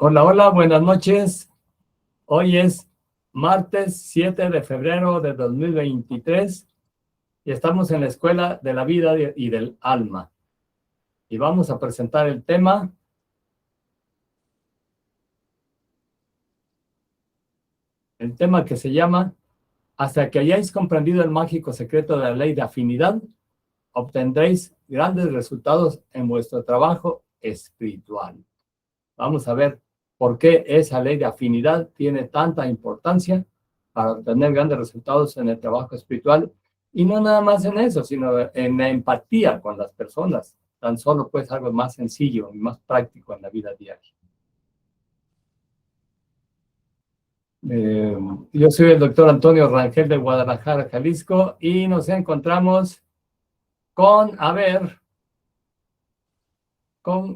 Hola, hola, buenas noches. Hoy es martes 7 de febrero de 2023 y estamos en la Escuela de la Vida y del Alma. Y vamos a presentar el tema que se llama Hasta que hayáis comprendido el mágico secreto de la ley de afinidad, obtendréis grandes resultados en vuestro trabajo espiritual. Vamos a ver por qué esa ley de afinidad tiene tanta importancia para obtener grandes resultados en el trabajo espiritual, y no nada más en eso, sino en la empatía con las personas, tan solo pues algo más sencillo y más práctico en la vida diaria. Yo soy el doctor Antonio Rangel de Guadalajara, Jalisco, y nos encontramos con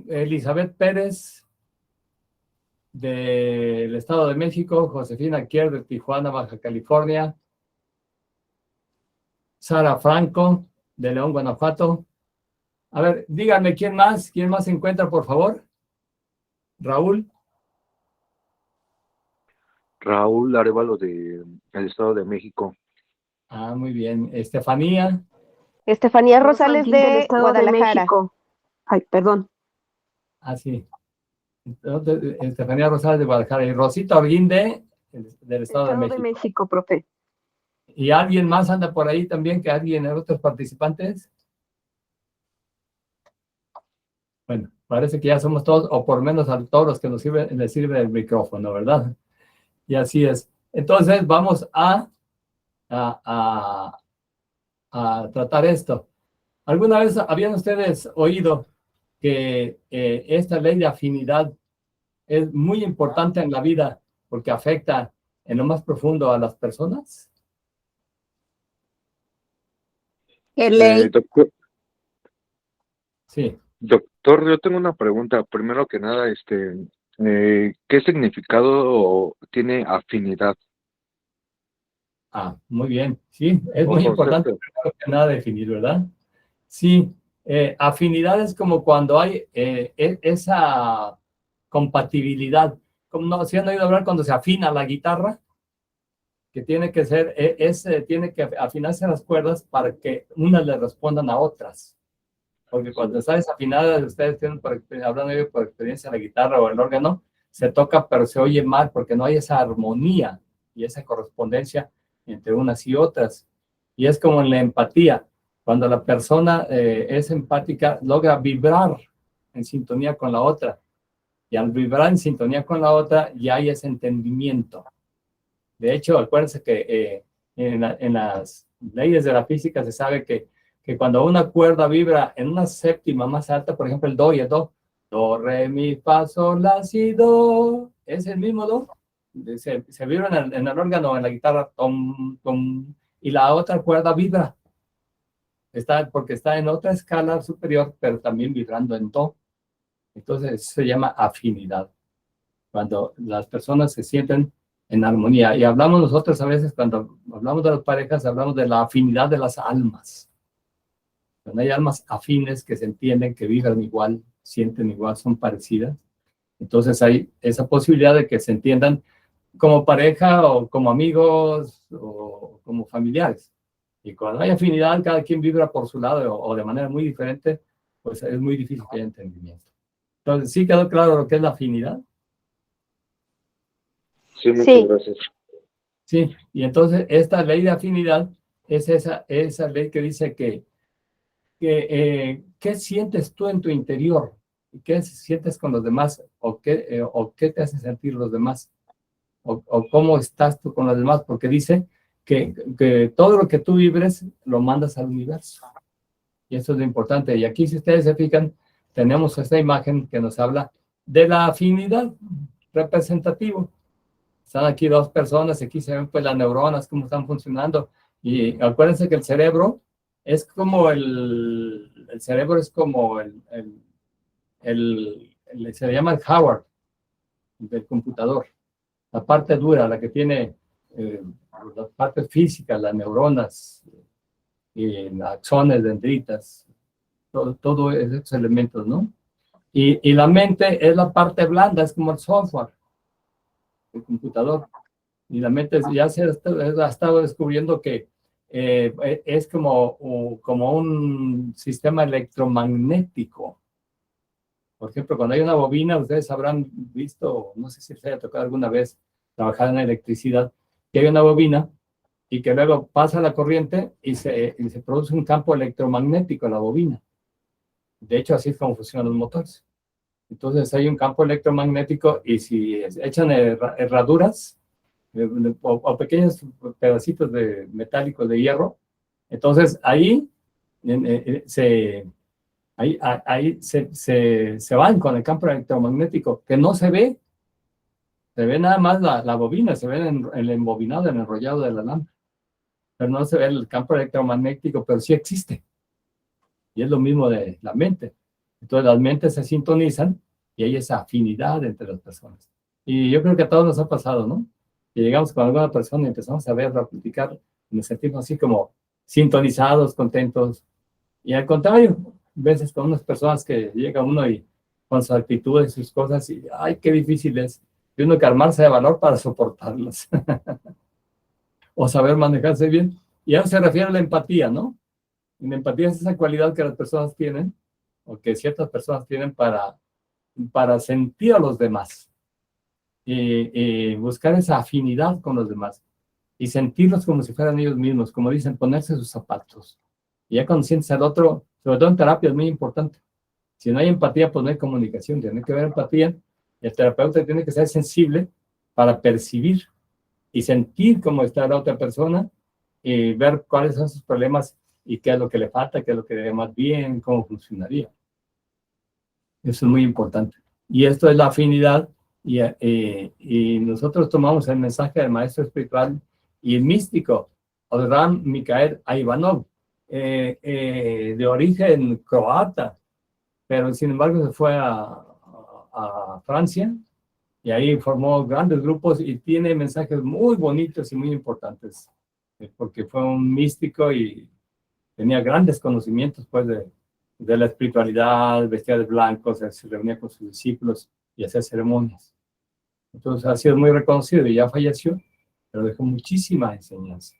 Elizabeth Pérez del Estado de México, Josefina Kier de Tijuana, Baja California, Sara Franco de León, Guanajuato. A ver, díganme quién más se encuentra, por favor. Raúl. Raúl Arevalo del Estado de México. Ah, muy bien. Estefanía. Estefanía Rosales del Estado Guadalajara. de México. Ay, perdón. Ah, sí. Estefanía Rosales de Guadalajara. Y Rosita Orguín del Estado de México, profe. ¿Y alguien más anda por ahí también? ¿Que alguien, otros participantes? Bueno, parece que ya somos todos, o por lo menos a todos los que les sirve el micrófono, ¿verdad? Y así es. Entonces vamos a tratar esto. ¿Alguna vez habían ustedes oído que esta ley de afinidad es muy importante en la vida porque afecta en lo más profundo a las personas? ¿Qué ley? Sí. Doctor, yo tengo una pregunta. Primero que nada, ¿qué significado tiene afinidad? Ah, muy bien. Sí, es muy importante primero que nada definir, ¿verdad? Sí, afinidad es como cuando hay esa compatibilidad. Como no, ¿sí han oído hablar cuando se afina la guitarra? Que tiene que ser, tiene que afinarse las cuerdas para que unas le respondan a otras. Porque cuando está desafinada, ustedes tienen, hablando yo por experiencia, la guitarra o el órgano, se toca pero se oye mal porque no hay esa armonía y esa correspondencia entre unas y otras. Y es como en la empatía. Cuando la persona es empática, logra vibrar en sintonía con la otra. Y al vibrar en sintonía con la otra, ya hay ese entendimiento. De hecho, acuérdense que en las leyes de la física se sabe que cuando una cuerda vibra en una séptima más alta, por ejemplo el do y el do, re, mi, fa, sol, la, si, do, es el mismo do, se vibra en el órgano, en la guitarra, tom, tom, y la otra cuerda vibra, porque está en otra escala superior, pero también vibrando en do. Entonces se llama afinidad, cuando las personas se sienten en armonía. Y hablamos nosotros a veces, cuando hablamos de las parejas, hablamos de la afinidad de las almas. Cuando hay almas afines que se entienden, que vibran igual, sienten igual, son parecidas, entonces hay esa posibilidad de que se entiendan como pareja o como amigos o como familiares. Y cuando hay afinidad, cada quien vibra por su lado o de manera muy diferente, pues es muy difícil que haya entendimiento. Entonces, ¿sí quedó claro lo que es la afinidad? Sí, muchas gracias. Sí, y entonces esta ley de afinidad es esa ley que dice que ¿qué sientes tú en tu interior? ¿Qué sientes con los demás? ¿O qué te hace sentir los demás? ¿O cómo estás tú con los demás? Porque dice que todo lo que tú vibres lo mandas al universo. Y eso es lo importante. Y aquí, si ustedes se fijan, tenemos esta imagen que nos habla de la afinidad representativo. Están aquí dos personas, aquí se ven pues las neuronas, cómo están funcionando. Y acuérdense que el cerebro es como el cerebro es como se le llama el hardware del computador. La parte dura, la que tiene las partes físicas, las neuronas, axones, dendritas, todo esos elementos, ¿no? Y la mente es la parte blanda, es como el software, el computador. Y la mente ya se ha estado descubriendo que es como un sistema electromagnético. Por ejemplo, cuando hay una bobina, ustedes habrán visto, no sé si les haya tocado alguna vez trabajar en electricidad, que hay una bobina y que luego pasa la corriente y se produce un campo electromagnético en la bobina. De hecho, así es como funcionan los motores. Entonces hay un campo electromagnético y si echan herraduras o pequeños pedacitos de metálicos de hierro, entonces ahí se van con el campo electromagnético, que no se ve. Se ve nada más la bobina, se ve el embobinado, el enrollado de la lámpara. Pero no se ve el campo electromagnético, pero sí existe. Y es lo mismo de la mente. Entonces las mentes se sintonizan y hay esa afinidad entre las personas. Y yo creo que a todos nos ha pasado, ¿no? Que llegamos con alguna persona y empezamos a verla, a platicar, y nos sentimos así como sintonizados, contentos. Y al contrario, veces con unas personas que llega uno y con su actitud y sus cosas, y ¡ay, qué difícil es! Y uno que armarse de valor para soportarlas. O saber manejarse bien. Y a eso se refiere a la empatía, ¿no? Y la empatía es esa cualidad que las personas tienen, o que ciertas personas tienen para sentir a los demás. Y buscar esa afinidad con los demás. Y sentirlos como si fueran ellos mismos, como dicen, ponerse sus zapatos. Y ya cuando sientes al otro, sobre todo en terapia es muy importante. Si no hay empatía, pues no hay comunicación, tiene que haber empatía. Y el terapeuta tiene que ser sensible para percibir y sentir cómo está la otra persona y ver cuáles son sus problemas y qué es lo que le falta, qué es lo que debe más bien, cómo funcionaría. Eso es muy importante. Y esto es la afinidad y nosotros tomamos el mensaje del maestro espiritual y el místico, Odran Mikhail Ivanov, de origen croata, pero sin embargo se fue a Francia y ahí formó grandes grupos y tiene mensajes muy bonitos y muy importantes, porque fue un místico y tenía grandes conocimientos pues de la espiritualidad, vestía de blanco, se reunía con sus discípulos y hacía ceremonias. Entonces ha sido muy reconocido y ya falleció, pero dejó muchísima enseñanza.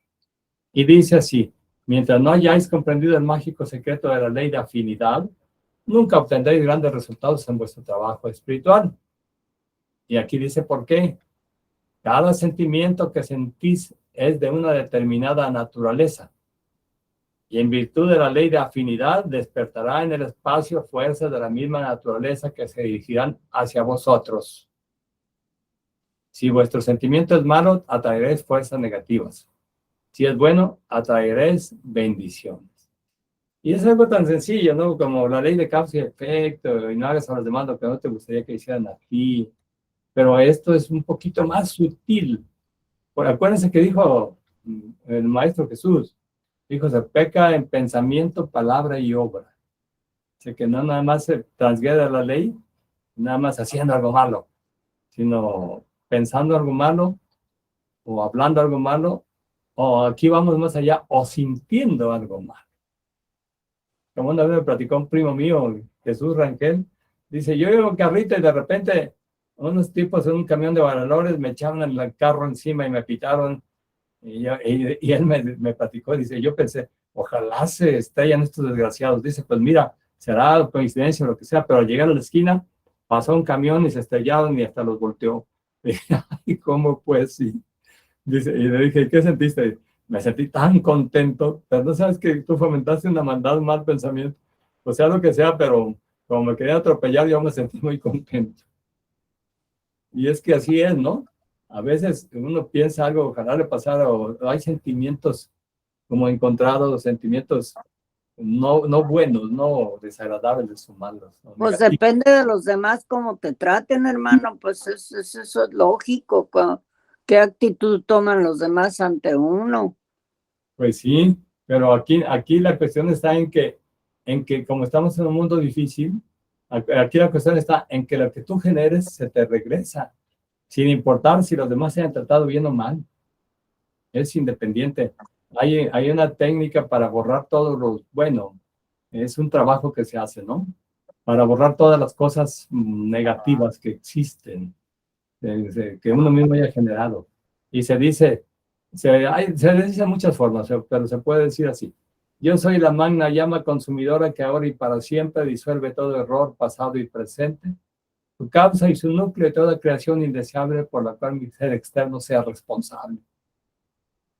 Y dice así: mientras no hayáis comprendido el mágico secreto de la ley de afinidad, nunca obtendréis grandes resultados en vuestro trabajo espiritual. Y aquí dice por qué. Cada sentimiento que sentís es de una determinada naturaleza. Y en virtud de la ley de afinidad, despertará en el espacio fuerzas de la misma naturaleza que se dirigirán hacia vosotros. Si vuestro sentimiento es malo, atraeréis fuerzas negativas. Si es bueno, atraeréis bendiciones. Y es algo tan sencillo, ¿no? Como la ley de causa y efecto, y no hagas a los demás lo que no te gustaría que hicieran a ti. Pero esto es un poquito más sutil. Acuérdense que dijo el Maestro Jesús, dijo, se peca en pensamiento, palabra y obra. O sea, que no nada más se transgrede la ley, nada más haciendo algo malo, sino pensando algo malo, o hablando algo malo, o aquí vamos más allá, o sintiendo algo malo. Como una vez me platicó un primo mío, Jesús Rangel, dice, yo iba en carrito y de repente unos tipos en un camión de valores me echaron el carro encima y me pitaron. Y él me platicó, dice, yo pensé, ojalá se estallan estos desgraciados. Dice, pues mira, será coincidencia o lo que sea, pero al llegar a la esquina, pasó un camión y se estrellaron y hasta los volteó. ¿Y cómo pues? Sí. Dice, y le dije, ¿qué sentiste? Me sentí tan contento, pero no sabes que tú fomentaste una maldad, un mal pensamiento, o sea, lo que sea, pero como me quería atropellar, yo me sentí muy contento. Y es que así es, ¿no? A veces uno piensa algo, ojalá le pasara, o hay sentimientos como encontrados, sentimientos no buenos, no desagradables o malos. O Pues negativos. depende de los demás cómo te traten, hermano, pues eso es lógico. ¿Qué actitud toman los demás ante uno? Pues sí, pero aquí la cuestión está en que como estamos en un mundo difícil, aquí la cuestión está en que lo que tú generes se te regresa, sin importar si los demás se han tratado bien o mal. Es independiente. Hay una técnica para borrar todo lo bueno. Es un trabajo que se hace, ¿no? para borrar todas las cosas negativas que existen, que uno mismo haya generado. Y se dice, se dice de muchas formas, pero se puede decir así: yo soy la magna llama consumidora que ahora y para siempre disuelve todo error pasado y presente, su causa y su núcleo de toda creación indeseable por la cual mi ser externo sea responsable.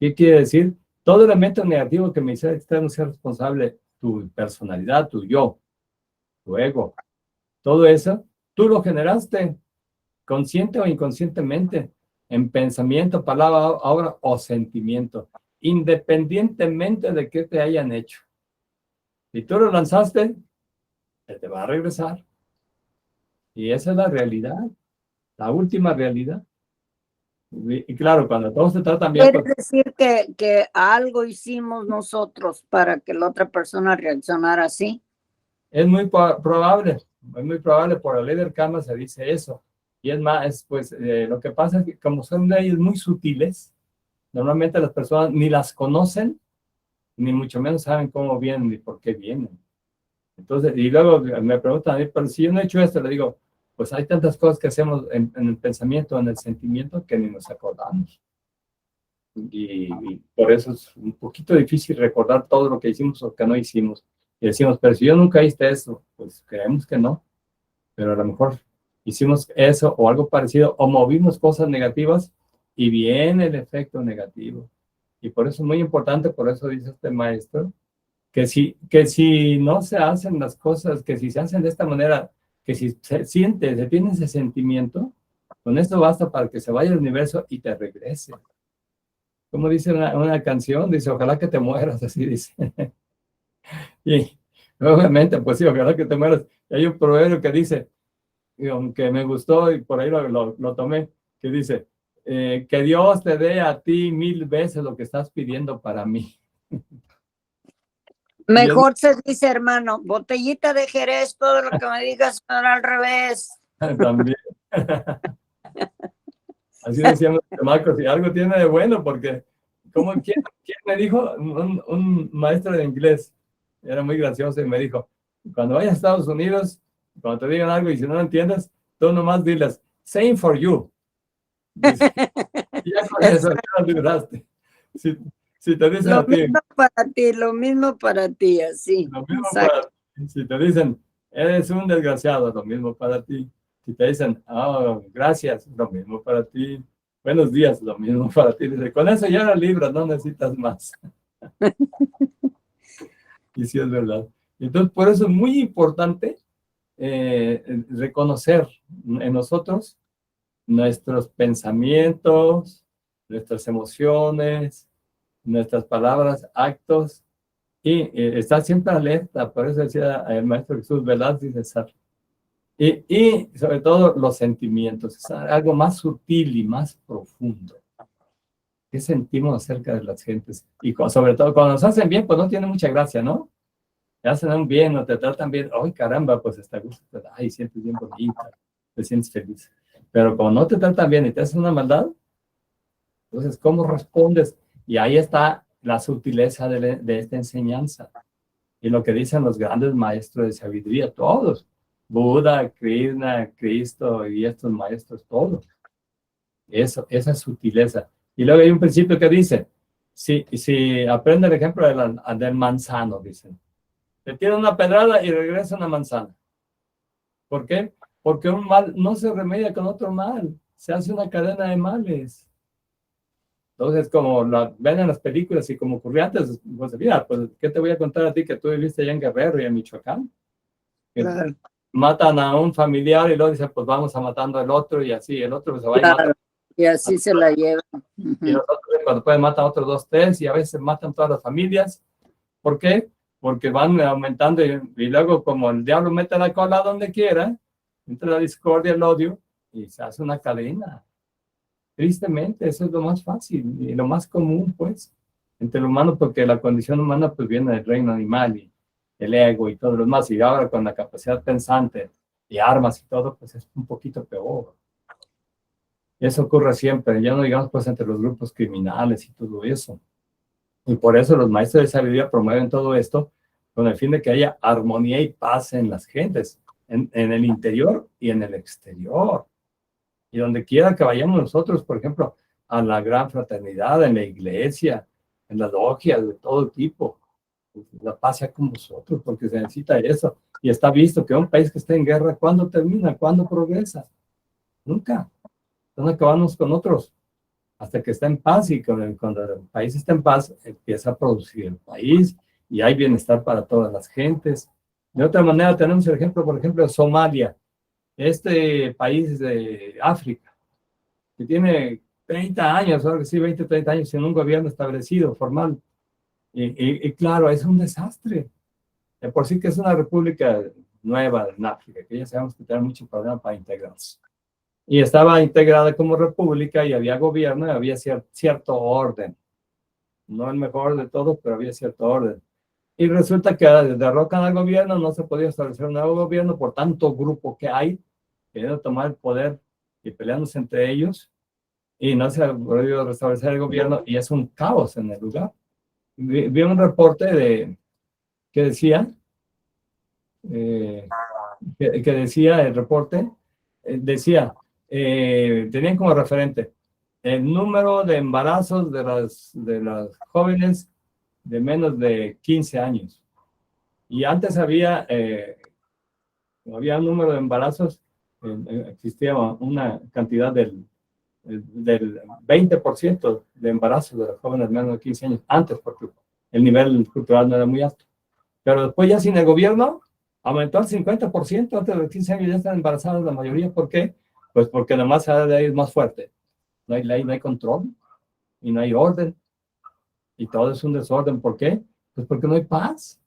¿Qué quiere decir? Todo elemento negativo que mi ser externo sea responsable, tu personalidad, tu yo, tu ego, todo eso, tú lo generaste, consciente o inconscientemente, en pensamiento, palabra, obra o sentimiento, independientemente de qué te hayan hecho. Si tú lo lanzaste, se te va a regresar. Y esa es la realidad, la última realidad. Y claro, cuando todos se tratan bien... Quiere decir que algo hicimos nosotros para que la otra persona reaccionara así. Es muy probable, por la ley del karma se dice eso. Y es más, pues lo que pasa es que como son leyes muy sutiles, normalmente las personas ni las conocen, ni mucho menos saben cómo vienen ni por qué vienen. Entonces, y luego me preguntan a mí, pero si yo no he hecho esto, le digo, pues hay tantas cosas que hacemos en el pensamiento, en el sentimiento, que ni nos acordamos. Y por eso es un poquito difícil recordar todo lo que hicimos o que no hicimos. Y decimos, pero si yo nunca hice eso, pues creemos que no. Pero a lo mejor hicimos eso o algo parecido, o movimos cosas negativas y viene el efecto negativo. Y por eso es muy importante, por eso dice este maestro, que si no se hacen las cosas, que si se hacen de esta manera, que si se tiene ese sentimiento, con esto basta para que se vaya al universo y te regrese. Como dice una canción, dice, ojalá que te mueras, así dice. Y obviamente, pues sí, ojalá que te mueras. Y hay un proverbio que dice, que me gustó y por ahí lo tomé, que dice, que Dios te dé a ti 1000 veces lo que estás pidiendo para mí. Mejor se dice, hermano, botellita de Jerez, todo lo que me digas ahora al revés. También. Así decíamos Marcos, y algo tiene de bueno, porque ¿quién me dijo? Un maestro de inglés, era muy gracioso y me dijo, cuando vayas a Estados Unidos, cuando te digan algo y si no lo entiendes, tú nomás diles, same for you. Dice, y ya con eso ya lo libraste. Si te dicen Lo a ti, mismo para ti, lo mismo para ti, así. lo mismo Exacto. para ti. Si te dicen, eres un desgraciado, lo mismo para ti. Si te dicen, oh, gracias, lo mismo para ti. Buenos días, lo mismo para ti. Dice, con eso ya la libras, no necesitas más. Y sí es verdad. Entonces, por eso es muy importante reconocer en nosotros nuestros pensamientos, nuestras emociones, nuestras palabras, actos, y estar siempre alerta. Por eso decía el Maestro Jesús Velázquez, y sobre todo los sentimientos, es algo más sutil y más profundo. ¿Qué sentimos acerca de las gentes? Y sobre todo cuando nos hacen bien, pues no tiene mucha gracia, ¿no? Te hacen bien o te tratan bien, ¡ay, caramba! Pues hasta gusto te da, ¡ay, sientes bien bonito! Te sientes feliz. Pero cuando no te tratan bien y te hacen una maldad, entonces, ¿cómo respondes? Y ahí está la sutileza de esta enseñanza. Y lo que dicen los grandes maestros de sabiduría, todos. Buda, Krishna, Cristo y estos maestros, todos. Esa sutileza. Y luego hay un principio que dice, si aprende el ejemplo del manzano, dicen. Te tira una pedrada y regresa una manzana. ¿Por qué? Porque un mal no se remedia con otro mal. Se hace una cadena de males. Entonces, como ven en las películas y como ocurrió antes, pues mira, pues, ¿qué te voy a contar a ti que tú viviste allá en Guerrero y en Michoacán? Que Claro. matan a un familiar y luego dicen, pues vamos a matando al otro y así, el otro se va Claro. y mata. Y así se la llevan. Y los otros, cuando pueden, matan a otros 2, 3 y a veces matan todas las familias. ¿Por qué? Porque van aumentando y luego como el diablo mete la cola donde quiera, entra la discordia, el odio y se hace una cadena. Tristemente, eso es lo más fácil y lo más común, pues, entre el humano, porque la condición humana, pues, viene del reino animal y el ego y todo lo demás, y ahora con la capacidad pensante y armas y todo, pues, es un poquito peor. Y eso ocurre siempre, ya no digamos, pues, entre los grupos criminales y todo eso. Y por eso los maestros de sabiduría promueven todo esto con el fin de que haya armonía y paz en las gentes. en el interior y en el exterior. Y donde quiera que vayamos nosotros, por ejemplo, a la gran fraternidad, en la iglesia, en las logias de todo tipo, pues, la paz sea con vosotros, porque se necesita eso. Y está visto que un país que está en guerra, ¿cuándo termina? ¿Cuándo progresa? Nunca. Entonces acabamos con otros hasta que está en paz, y cuando el país está en paz, empieza a producir el país y hay bienestar para todas las gentes. De otra manera, tenemos el ejemplo, por ejemplo, de Somalia, este país de África, que tiene 30 años, ahora sí, 20, 30 años sin un gobierno establecido, formal. Y claro, es un desastre. De por sí que es una república nueva en África, que ya sabemos que tiene mucho problema para integrarse. Y estaba integrada como república y había gobierno y había cierto orden. No el mejor de todos, pero había cierto orden. Y resulta que derrocan al gobierno, no se podía establecer un nuevo gobierno por tanto grupo que hay, queriendo tomar el poder y peleándose entre ellos, y no se ha podido restablecer el gobierno y es un caos en el lugar. Vi un reporte que decía, que decía el reporte, decía, tenían como referente el número de embarazos de las jóvenes de menos de 15 años. Y antes había un número de embarazos, existía una cantidad del 20% de embarazos de las jóvenes de menos de 15 años, antes, porque el nivel cultural no era muy alto. Pero después ya sin el gobierno, aumentó al 50%, antes de los 15 años ya están embarazadas la mayoría. ¿Por qué? Pues porque nomás de ahí es más fuerte. No hay ley, no hay control, y no hay orden. Y todo es un desorden. ¿Por qué? Pues porque no hay paz.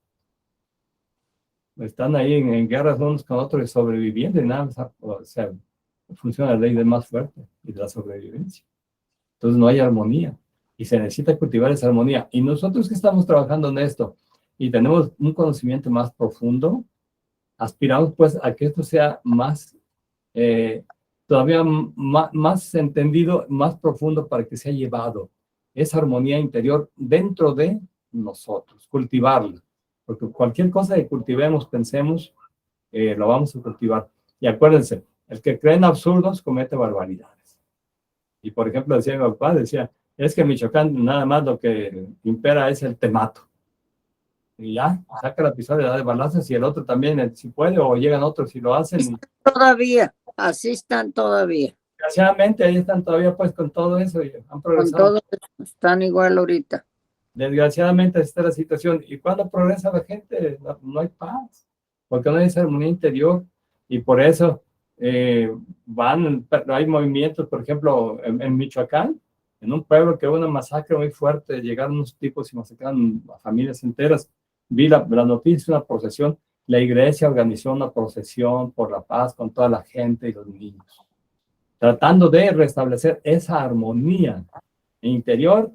Están ahí en guerras unos con otros y sobreviviendo y nada, o sea, funciona la ley del más fuerte y de la sobrevivencia. Entonces no hay armonía y se necesita cultivar esa armonía. Y nosotros que estamos trabajando en esto y tenemos un conocimiento más profundo, aspiramos pues a que esto sea más, todavía más entendido, más profundo, para que sea llevado esa armonía interior dentro de nosotros, cultivarla. Porque cualquier cosa que cultivemos, pensemos, lo vamos a cultivar. Y acuérdense, el que cree en absurdos comete barbaridades. Y por ejemplo, decía mi papá, decía, es que en Michoacán nada más lo que impera es el temato. Y ya, saca la pistola y da de balazos, y el otro también, si puede, o llegan otros y lo hacen. Todavía, así están todavía. Desgraciadamente, ahí están todavía pues con todo eso y han progresado. Con todo eso, están igual ahorita. Desgraciadamente esta es la situación. ¿Y cuando progresa la gente? No hay paz, porque no hay esa armonía interior. Y por eso hay movimientos, por ejemplo, en Michoacán, en un pueblo que hubo una masacre muy fuerte, llegaron unos tipos y masacraron a familias enteras. Vi la noticia, una procesión. La iglesia organizó una procesión por la paz con toda la gente y los niños, tratando de restablecer esa armonía interior,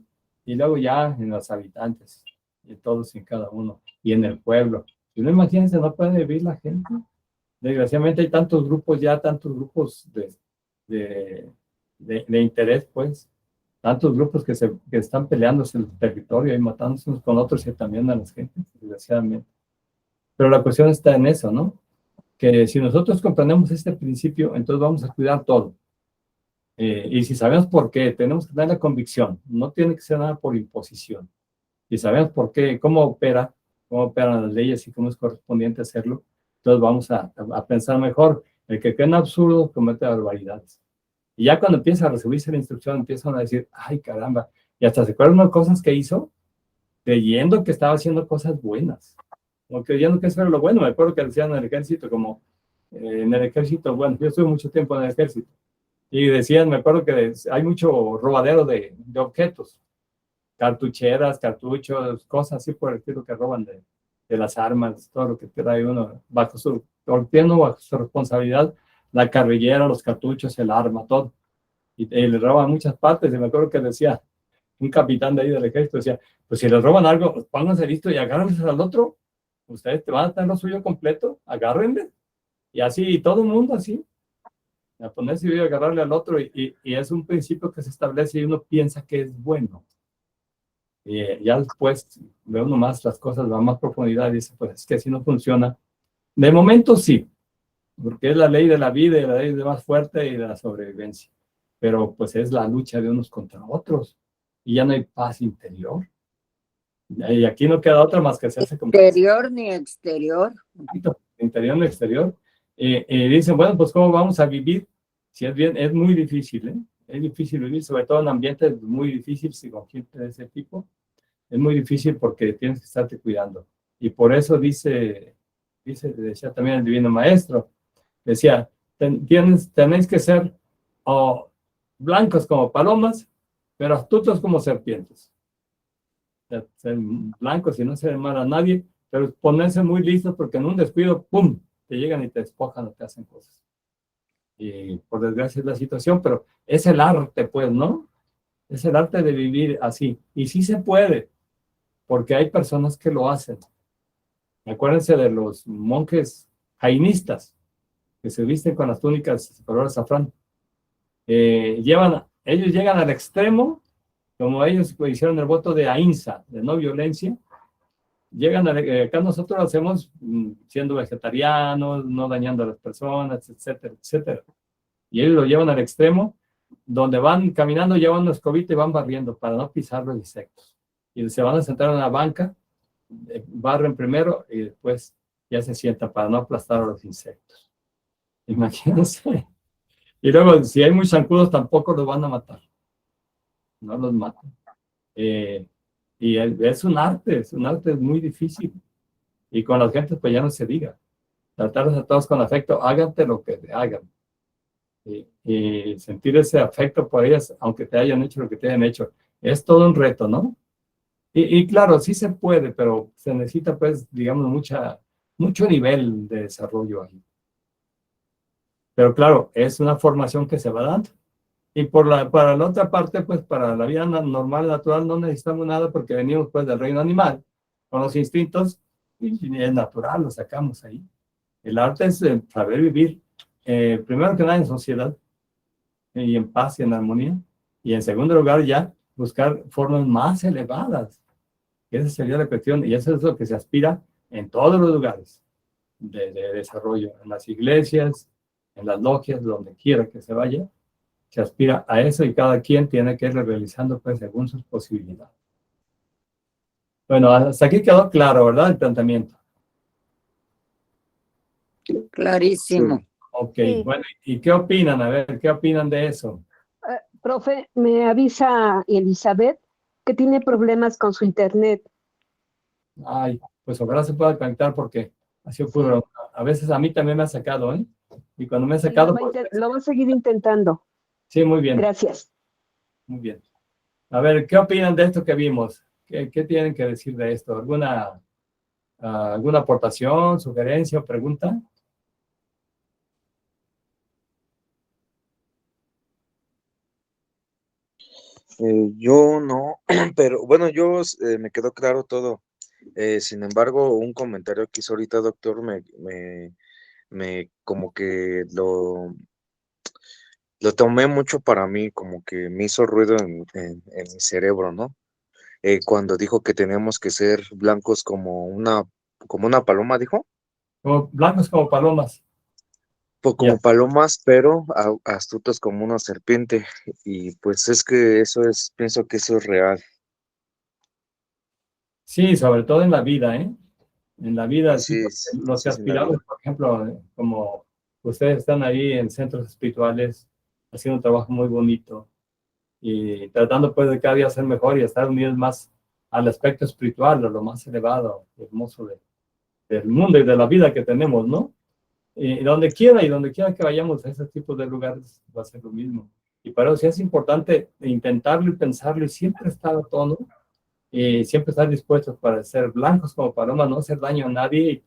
y luego ya en los habitantes, y todos y cada uno, y en el pueblo. Y no, imagínense, no puede vivir la gente. Desgraciadamente hay tantos grupos ya, tantos grupos de interés, pues, tantos grupos que están peleándose en el territorio y matándose unos con otros y también a las gentes, desgraciadamente. Pero la cuestión está en eso, ¿no? Que si nosotros comprendemos este principio, entonces vamos a cuidar todo. Y si sabemos por qué, tenemos que tener la convicción, no tiene que ser nada por imposición. Y sabemos por qué, cómo operan las leyes y cómo es correspondiente hacerlo, entonces vamos a pensar mejor. El que cree en absurdo comete barbaridades. Y ya cuando empieza a recibirse la instrucción, empiezan a decir, ay caramba, y hasta se acuerdan de cosas que hizo, creyendo que estaba haciendo cosas buenas, o creyendo que eso era lo bueno. Me acuerdo que decían en el ejército, bueno, yo estuve mucho tiempo en el ejército, y decían, me acuerdo que hay mucho robadero de objetos, cartucheras, cartuchos, cosas así por el estilo, que roban de las armas, todo lo que trae uno, bajo su responsabilidad, la carrillera, los cartuchos, el arma, todo. Y le roban muchas partes. Y me acuerdo que decía un capitán de ahí del ejército, decía, pues si les roban algo, pues pónganse listo y agárrense al otro. Ustedes te van a tener lo suyo completo, agárrenle. Y así, todo el mundo así, a ponerse y agarrarle al otro, y es un principio que se establece y uno piensa que es bueno. Y ya después ve uno más las cosas, va a más profundidad y dice, pues es que así no funciona. De momento sí, porque es la ley de la vida y la ley de más fuerte y de la sobrevivencia. Pero pues es la lucha de unos contra otros y ya no hay paz interior. Y aquí no queda otra más que hacerse como Interior ni exterior. interior ni exterior. Dicen, bueno, pues ¿cómo vamos a vivir? Si es bien, es muy difícil, ¿eh? Es difícil vivir, sobre todo en ambientes muy difíciles, si con gente de ese tipo. Es muy difícil porque tienes que estarte cuidando. Y por eso decía también el Divino Maestro, decía, tenéis que ser blancos como palomas, pero astutos como serpientes. Ser blancos y no ser mal a nadie, pero ponerse muy listos porque en un descuido, ¡pum!, te llegan y te despojan o te hacen cosas. Y por desgracia es la situación, pero es el arte, pues, ¿no? Es el arte de vivir así. Y sí se puede, porque hay personas que lo hacen. Acuérdense de los monjes jainistas, que se visten con las túnicas color azafrán. Ellos llegan al extremo, como ellos hicieron el voto de ahimsa, de no violencia. Acá nosotros lo hacemos siendo vegetarianos, no dañando a las personas, etcétera, etcétera. Y ellos lo llevan al extremo, donde van caminando, llevan una escobita y van barriendo para no pisar los insectos. Y se van a sentar en una banca, barren primero y después ya se sientan para no aplastar a los insectos. Imagínense. Y luego, si hay muy zancudos, tampoco los van a matar. No los matan. Y es un arte muy difícil. Y con las gentes, pues ya no se diga. Tratarlos a todos con afecto, hágate lo que te hagan. Y sentir ese afecto por ellas, aunque te hayan hecho lo que te hayan hecho. Es todo un reto, ¿no? Y claro, sí se puede, pero se necesita, pues, digamos, mucho nivel de desarrollo ahí. Pero claro, es una formación que se va dando. Y para la otra parte, pues, para la vida normal, natural, no necesitamos nada porque venimos, pues, del reino animal, con los instintos, y es natural, lo sacamos ahí. El arte es saber vivir, primero que nada, en sociedad, y en paz y en armonía. Y en segundo lugar, ya buscar formas más elevadas. Esa sería la cuestión, y eso es lo que se aspira en todos los lugares de desarrollo, en las iglesias, en las logias, donde quiera que se vaya, se aspira a eso y cada quien tiene que ir realizando, pues, según sus posibilidades. Bueno, hasta aquí quedó claro, ¿verdad? El planteamiento. Clarísimo. Ok, Sí. bueno, ¿y qué opinan? A ver, ¿qué opinan de eso? Profe, me avisa Elizabeth que tiene problemas con su internet. Ay, pues ojalá se pueda conectar porque así ocurre. A veces a mí también me ha sacado, ¿eh? Y cuando me ha sacado, pues, Lo va a seguir intentando. sí, muy bien, Gracias. muy bien. A ver, ¿qué opinan de esto que vimos? ¿Qué tienen que decir de esto? ¿Alguna aportación, sugerencia o pregunta? Yo no, pero bueno, me quedó claro todo. Sin embargo, un comentario que hizo ahorita, doctor, me como que lo tomé mucho para mí, como que me hizo ruido en mi cerebro, ¿no? Cuando dijo que tenemos que ser blancos como una paloma, dijo. Como blancos como palomas. Como Ya. palomas, pero astutos como una serpiente. Y pues es que pienso que eso es real. Sí, sobre todo en la vida, ¿eh? En la vida, sí, Sí, porque los que sí, en la vida. aspiramos, por ejemplo, como ustedes están ahí en centros espirituales, haciendo un trabajo muy bonito y tratando, pues, de cada día ser mejor y estar unidos más al aspecto espiritual, a lo más elevado, hermoso del mundo y de la vida que tenemos, ¿no? Y donde quiera que vayamos a ese tipo de lugares, va a ser lo mismo. Y para eso sí es importante intentarlo y pensarlo y siempre estar a tono y siempre estar dispuestos para ser blancos como palomas, no hacer daño a nadie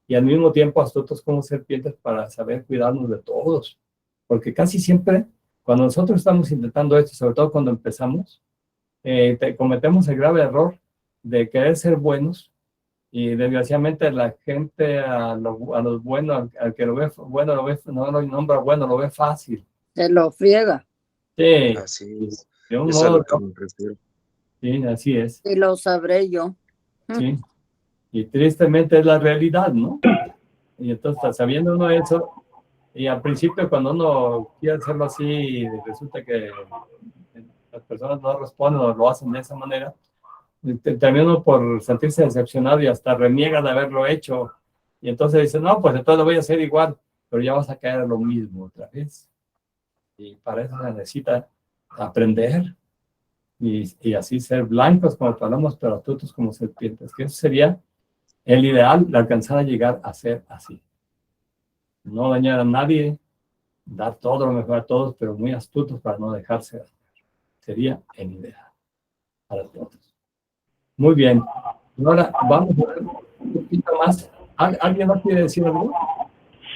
y al mismo tiempo astutos como serpientes para saber cuidarnos de todos. Porque casi siempre, cuando nosotros estamos intentando esto, sobre todo cuando empezamos, cometemos el grave error de querer ser buenos y desgraciadamente la gente a los buenos, al que lo ve bueno, no lo nombra bueno, lo ve fácil. Se lo friega. Sí, Así es. de un Es a modo, lo que me refiero. sí, así es. Y lo sabré yo. Sí. Y tristemente es la realidad, ¿no? Y entonces, sabiendo uno eso, y al principio cuando uno quiere hacerlo así, resulta que las personas no responden o lo hacen de esa manera, termina uno por sentirse decepcionado y hasta reniega de haberlo hecho. Y entonces dice, no, pues entonces lo voy a hacer igual, pero ya vas a caer a lo mismo otra vez. Y para eso se necesita aprender y así ser blancos como palomos, pero astutos como serpientes, que eso sería el ideal, alcanzar a llegar a ser así. No dañar a nadie, dar todo lo mejor a todos, pero muy astutos para no dejarse dañar. Sería el ideal para todos. Muy bien. Ahora vamos a ver un poquito más. ¿Alguien más quiere decir algo?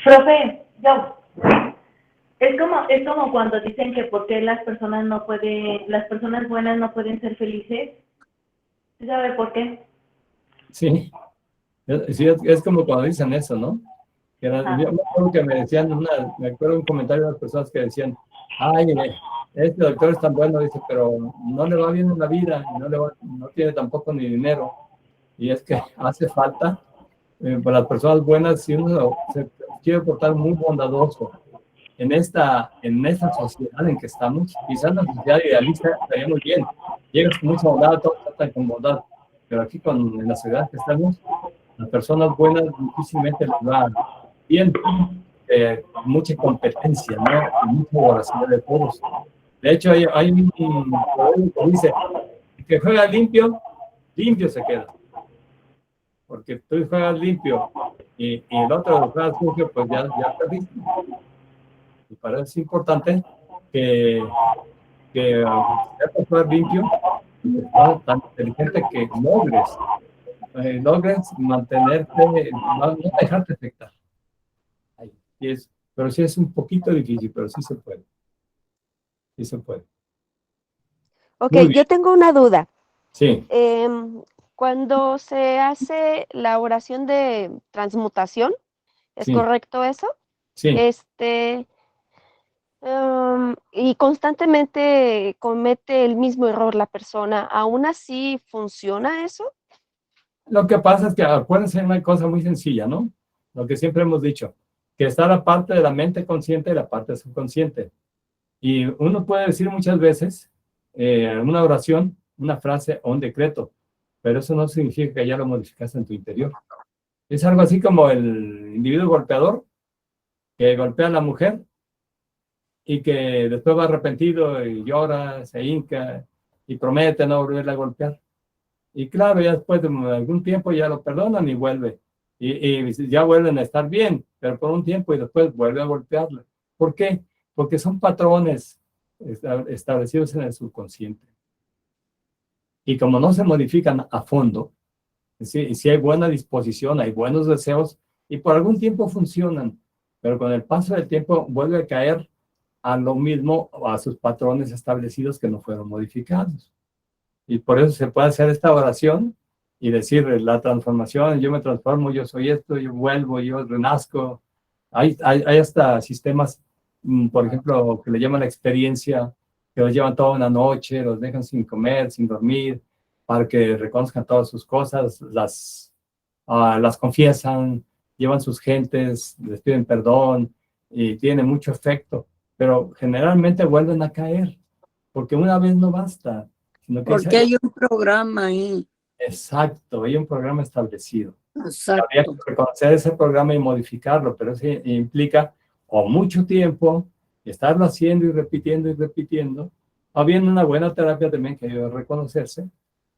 Profe, yo. Es como cuando dicen que por qué las personas buenas no pueden ser felices. ¿Sí sabe por qué? Sí. Sí, es como cuando dicen eso, ¿no? Yo me acuerdo que me decían, me acuerdo un comentario de las personas que decían, ay, este doctor es tan bueno, dice, pero no le va bien en la vida, no tiene tampoco ni dinero. Y es que hace falta, para las personas buenas, si uno se quiere portar muy bondadoso en esta sociedad en que estamos, quizás en la sociedad idealista estaría muy bien. Llegas con mucha bondad, todos tratan con bondad, pero aquí en la sociedad que estamos, las personas buenas difícilmente les va bien, mucha competencia, ¿no? Y mucha voracidad de todos. De hecho, hay un que dice, que juega limpio, limpio se queda. Porque tú juegas limpio y el otro juega sucio, pues ya perdiste. Y para eso es importante que sepas jugar limpio, y estar tan inteligente que logres mantenerte, no dejarte afectar. Pero sí es un poquito difícil, pero sí se puede. Sí se puede. Ok, Muy bien. yo tengo una duda. Sí, Cuando se hace la oración de transmutación, ¿es sí, correcto eso? sí. Y constantemente comete el mismo error la persona, ¿aún así funciona eso? Lo que pasa es que acuérdense de una cosa muy sencilla, ¿no? Lo que siempre hemos dicho, que está la parte de la mente consciente y la parte subconsciente. Y uno puede decir muchas veces una oración, una frase o un decreto, pero eso no significa que ya lo modificaste en tu interior. Es algo así como el individuo golpeador que golpea a la mujer y que después va arrepentido y llora, se hinca y promete no volverla a golpear. Y claro, ya después de algún tiempo ya lo perdonan y vuelve. Y ya vuelven a estar bien, pero por un tiempo y después vuelve a golpearla. ¿Por qué? Porque son patrones establecidos en el subconsciente. Y como no se modifican a fondo, si hay buena disposición, hay buenos deseos, y por algún tiempo funcionan, pero con el paso del tiempo vuelve a caer a lo mismo, a sus patrones establecidos que no fueron modificados. Y por eso se puede hacer esta oración y decir la transformación, yo me transformo, yo soy esto, yo vuelvo, yo renazco. Hay hasta sistemas, por ejemplo, que le llaman la experiencia, que los llevan toda una noche, los dejan sin comer, sin dormir, para que reconozcan todas sus cosas, las confiesan, llevan sus gentes, les piden perdón y tiene mucho efecto, pero generalmente vuelven a caer, porque una vez no basta. Porque hay un programa ahí. Exacto, hay un programa establecido. Exacto. Habría que reconocer ese programa y modificarlo, pero eso implica o mucho tiempo, estarlo haciendo y repitiendo, o bien una buena terapia también que ayude a reconocerse,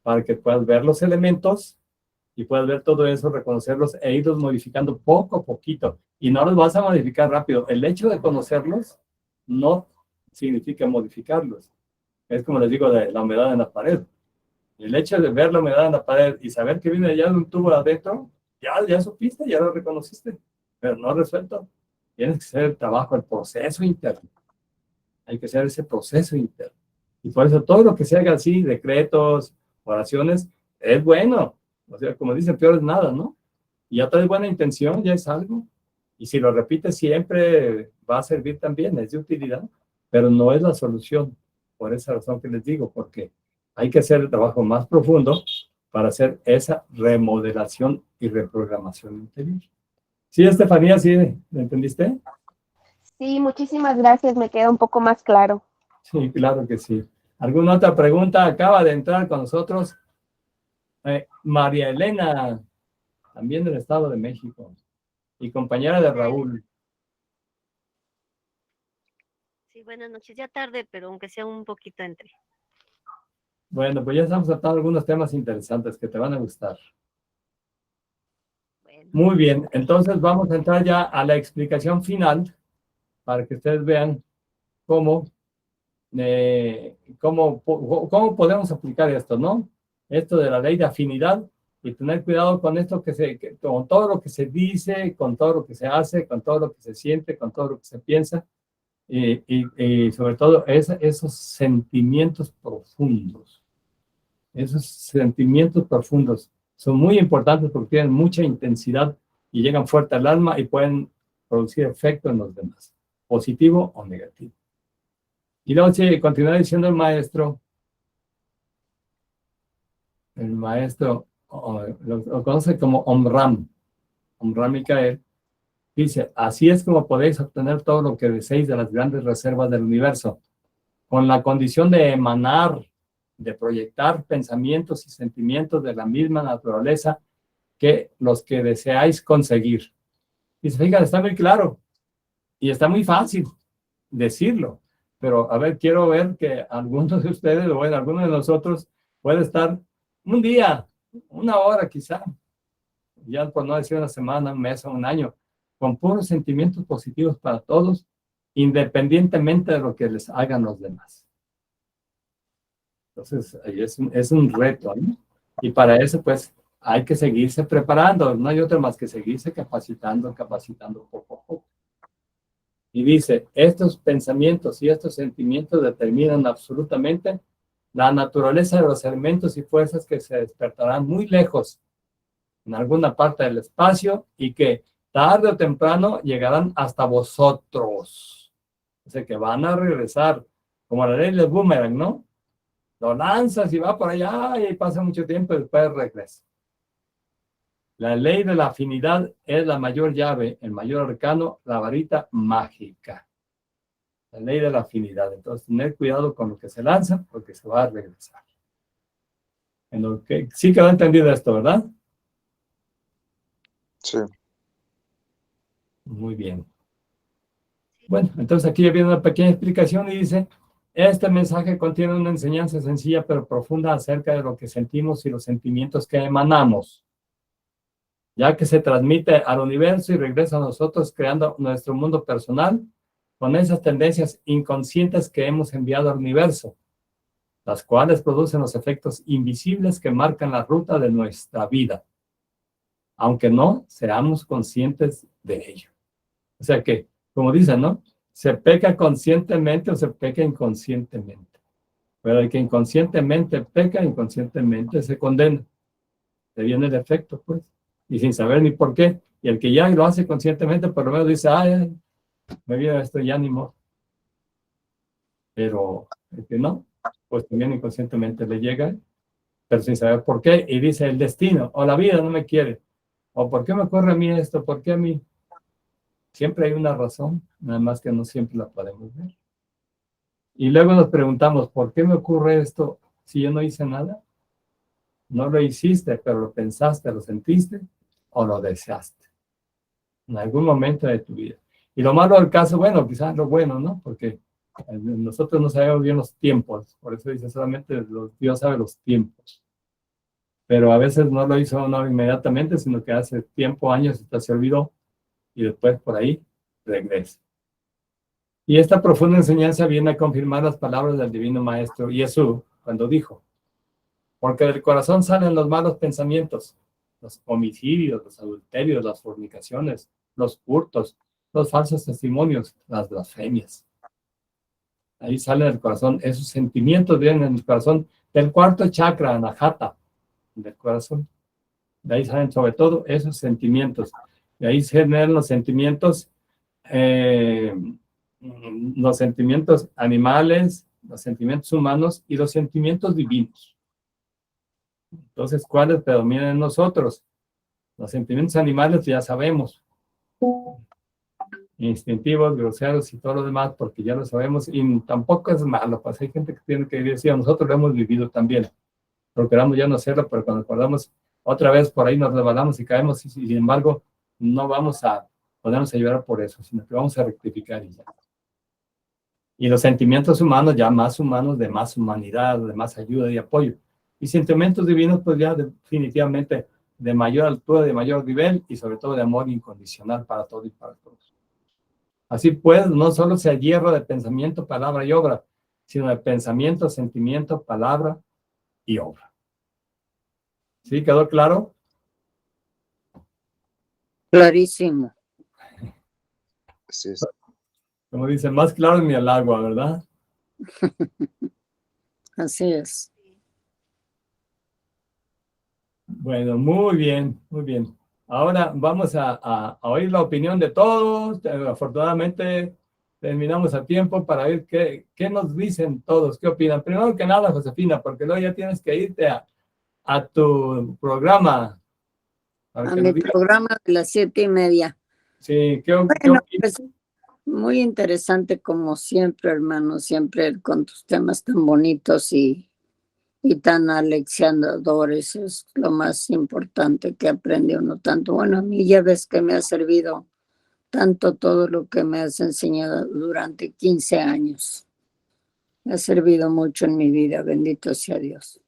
para que puedas ver los elementos y puedas ver todo eso, reconocerlos e irlos modificando poco a poquito. Y no los vas a modificar rápido. El hecho de conocerlos no significa modificarlos. Es como les digo de la humedad en la pared. El hecho de ver la humedad en la pared y saber que viene ya de un tubo adentro, ya supiste, ya lo reconociste, pero no resuelto. Tienes que hacer el trabajo, el proceso interno. Hay que hacer ese proceso interno. Y por eso todo lo que se haga así, decretos, oraciones, es bueno. O sea, como dicen, peor es nada, ¿no? Y ya traes buena intención, ya es algo. Y si lo repites siempre, va a servir también, es de utilidad, pero no es la solución. Por esa razón que les digo, porque hay que hacer el trabajo más profundo para hacer esa remodelación y reprogramación interior. Sí, Estefanía, ¿sí? ¿Me entendiste? Sí, muchísimas gracias, me queda un poco más claro. Sí, claro que sí. ¿Alguna otra pregunta? Acaba de entrar con nosotros María Elena, también del Estado de México, y compañera de Raúl. Sí, buenas noches. Ya tarde, pero aunque sea un poquito entre. Bueno, pues ya estamos tratando algunos temas interesantes que te van a gustar. Bueno, Muy bien, entonces vamos a entrar ya a la explicación final para que ustedes vean cómo cómo podemos aplicar esto, ¿no? Esto de la ley de afinidad y tener cuidado con esto con todo lo que se dice, con todo lo que se hace, con todo lo que se siente, con todo lo que se piensa y sobre todo esos sentimientos profundos. Esos sentimientos profundos son muy importantes porque tienen mucha intensidad y llegan fuerte al alma y pueden producir efecto en los demás, positivo o negativo. Y luego sí, continúa diciendo el maestro lo conoce como Omram Mikael, dice, así es como podéis obtener todo lo que deseéis de las grandes reservas del universo, con la condición de emanar, de proyectar pensamientos y sentimientos de la misma naturaleza que los que deseáis conseguir. Dice, fíjate, está muy claro y está muy fácil decirlo, pero a ver, quiero ver que algunos de ustedes, o bueno, algunos de nosotros puede estar un día, una hora quizá, ya por no decir una semana, un mes o un año, con puros sentimientos positivos para todos, independientemente de lo que les hagan los demás. Entonces, es un reto, ¿no? Y para eso, pues, hay que seguirse preparando, no hay otra más que seguirse capacitando poco a poco. Y dice, estos pensamientos y estos sentimientos determinan absolutamente la naturaleza de los elementos y fuerzas que se despertarán muy lejos, en alguna parte del espacio, y que tarde o temprano llegarán hasta vosotros. O sea, que van a regresar, como la ley del boomerang, ¿no? Lo lanzas y va por allá y pasa mucho tiempo y después regresa. La ley de la afinidad es la mayor llave, el mayor arcano, la varita mágica. La ley de la afinidad. Entonces, tener cuidado con lo que se lanza porque se va a regresar. En lo que, sí quedó entendido esto, ¿verdad? Sí. Muy bien. Bueno, entonces aquí viene una pequeña explicación y dice, este mensaje contiene una enseñanza sencilla pero profunda acerca de lo que sentimos y los sentimientos que emanamos, ya que se transmite al universo y regresa a nosotros creando nuestro mundo personal con esas tendencias inconscientes que hemos enviado al universo, las cuales producen los efectos invisibles que marcan la ruta de nuestra vida, aunque no seamos conscientes de ello. O sea que, como dicen, ¿no? Se peca conscientemente o se peca inconscientemente. Pero el que inconscientemente peca, inconscientemente se condena. Le viene el efecto, pues, y sin saber ni por qué. Y el que ya lo hace conscientemente, por lo menos dice, ay, me viene esto y ánimo. Pero el que no, pues también inconscientemente le llega, pero sin saber por qué. Y dice, el destino o la vida no me quiere. O ¿por qué me ocurre a mí esto? ¿Por qué a mí? Siempre hay una razón, nada más que no siempre la podemos ver. Y luego nos preguntamos, ¿por qué me ocurre esto si yo no hice nada? No lo hiciste, pero lo pensaste, lo sentiste o lo deseaste en algún momento de tu vida. Y lo malo del caso, bueno, quizás lo bueno, ¿no? Porque nosotros no sabemos bien los tiempos, por eso dice solamente Dios sabe los tiempos. Pero a veces no lo hizo no inmediatamente, sino que hace tiempo, años, se olvidó y después por ahí regresa. Y esta profunda enseñanza viene a confirmar las palabras del Divino Maestro Jesús cuando dijo, porque del corazón salen los malos pensamientos, los homicidios, los adulterios, las fornicaciones, los hurtos, los falsos testimonios, las blasfemias. Ahí salen del corazón, esos sentimientos vienen en el corazón del cuarto chakra, anahata, del corazón. De ahí salen sobre todo esos sentimientos. De ahí se generan los sentimientos animales, los sentimientos humanos y los sentimientos divinos. Entonces, ¿cuáles predominan en nosotros? Los sentimientos animales ya sabemos, instintivos, groseros y todo lo demás, porque ya lo sabemos, y tampoco es malo, pues hay gente que tiene que decir, nosotros lo hemos vivido también, procuramos ya no hacerlo, pero cuando acordamos otra vez por ahí nos resbalamos y caemos, y sin embargo, no vamos a podernos ayudar por eso, sino que vamos a rectificar y ya. Y los sentimientos humanos, ya más humanos, de más humanidad, de más ayuda y apoyo. Y sentimientos divinos, pues ya definitivamente de mayor altura, de mayor nivel, y sobre todo de amor incondicional para todos y para todos. Así pues, no solo sea hierro de pensamiento, palabra y obra, sino de pensamiento, sentimiento, palabra y obra. ¿Sí? ¿Quedó claro? Clarísimo. Así es. Como dicen, más claro ni el agua, ¿verdad? Así es. Bueno, muy bien, muy bien. Ahora vamos a oír la opinión de todos. Afortunadamente terminamos a tiempo para ver qué nos dicen todos, qué opinan. Primero que nada, Josefina, porque luego ya tienes que irte a tu programa. Para A que mi nos digas, programa de las 7:30. sí, ¿qué Bueno, opinas? pues muy interesante como siempre, hermano, siempre con tus temas tan bonitos y tan aleccionadores. Es lo más importante que aprende uno tanto. Bueno, a mí ya ves que me ha servido tanto todo lo que me has enseñado durante 15 años. Me ha servido mucho en mi vida, bendito sea Dios.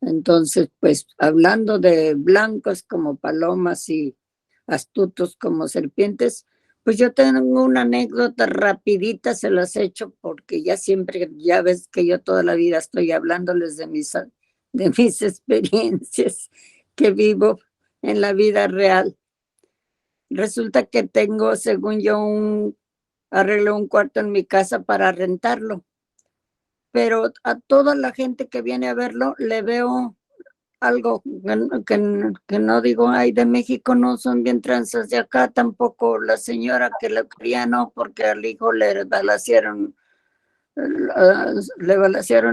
Entonces, pues hablando de blancos como palomas y astutos como serpientes, pues yo tengo una anécdota rapidita, se las he hecho porque ya siempre, ya ves que yo toda la vida estoy hablándoles de mis experiencias que vivo en la vida real. Resulta que tengo, según yo, arreglo un cuarto en mi casa para rentarlo, pero a toda la gente que viene a verlo le veo algo que no digo, ay, de México no son bien tranzas, de acá tampoco la señora que lo quería, no, porque al hijo le balacearon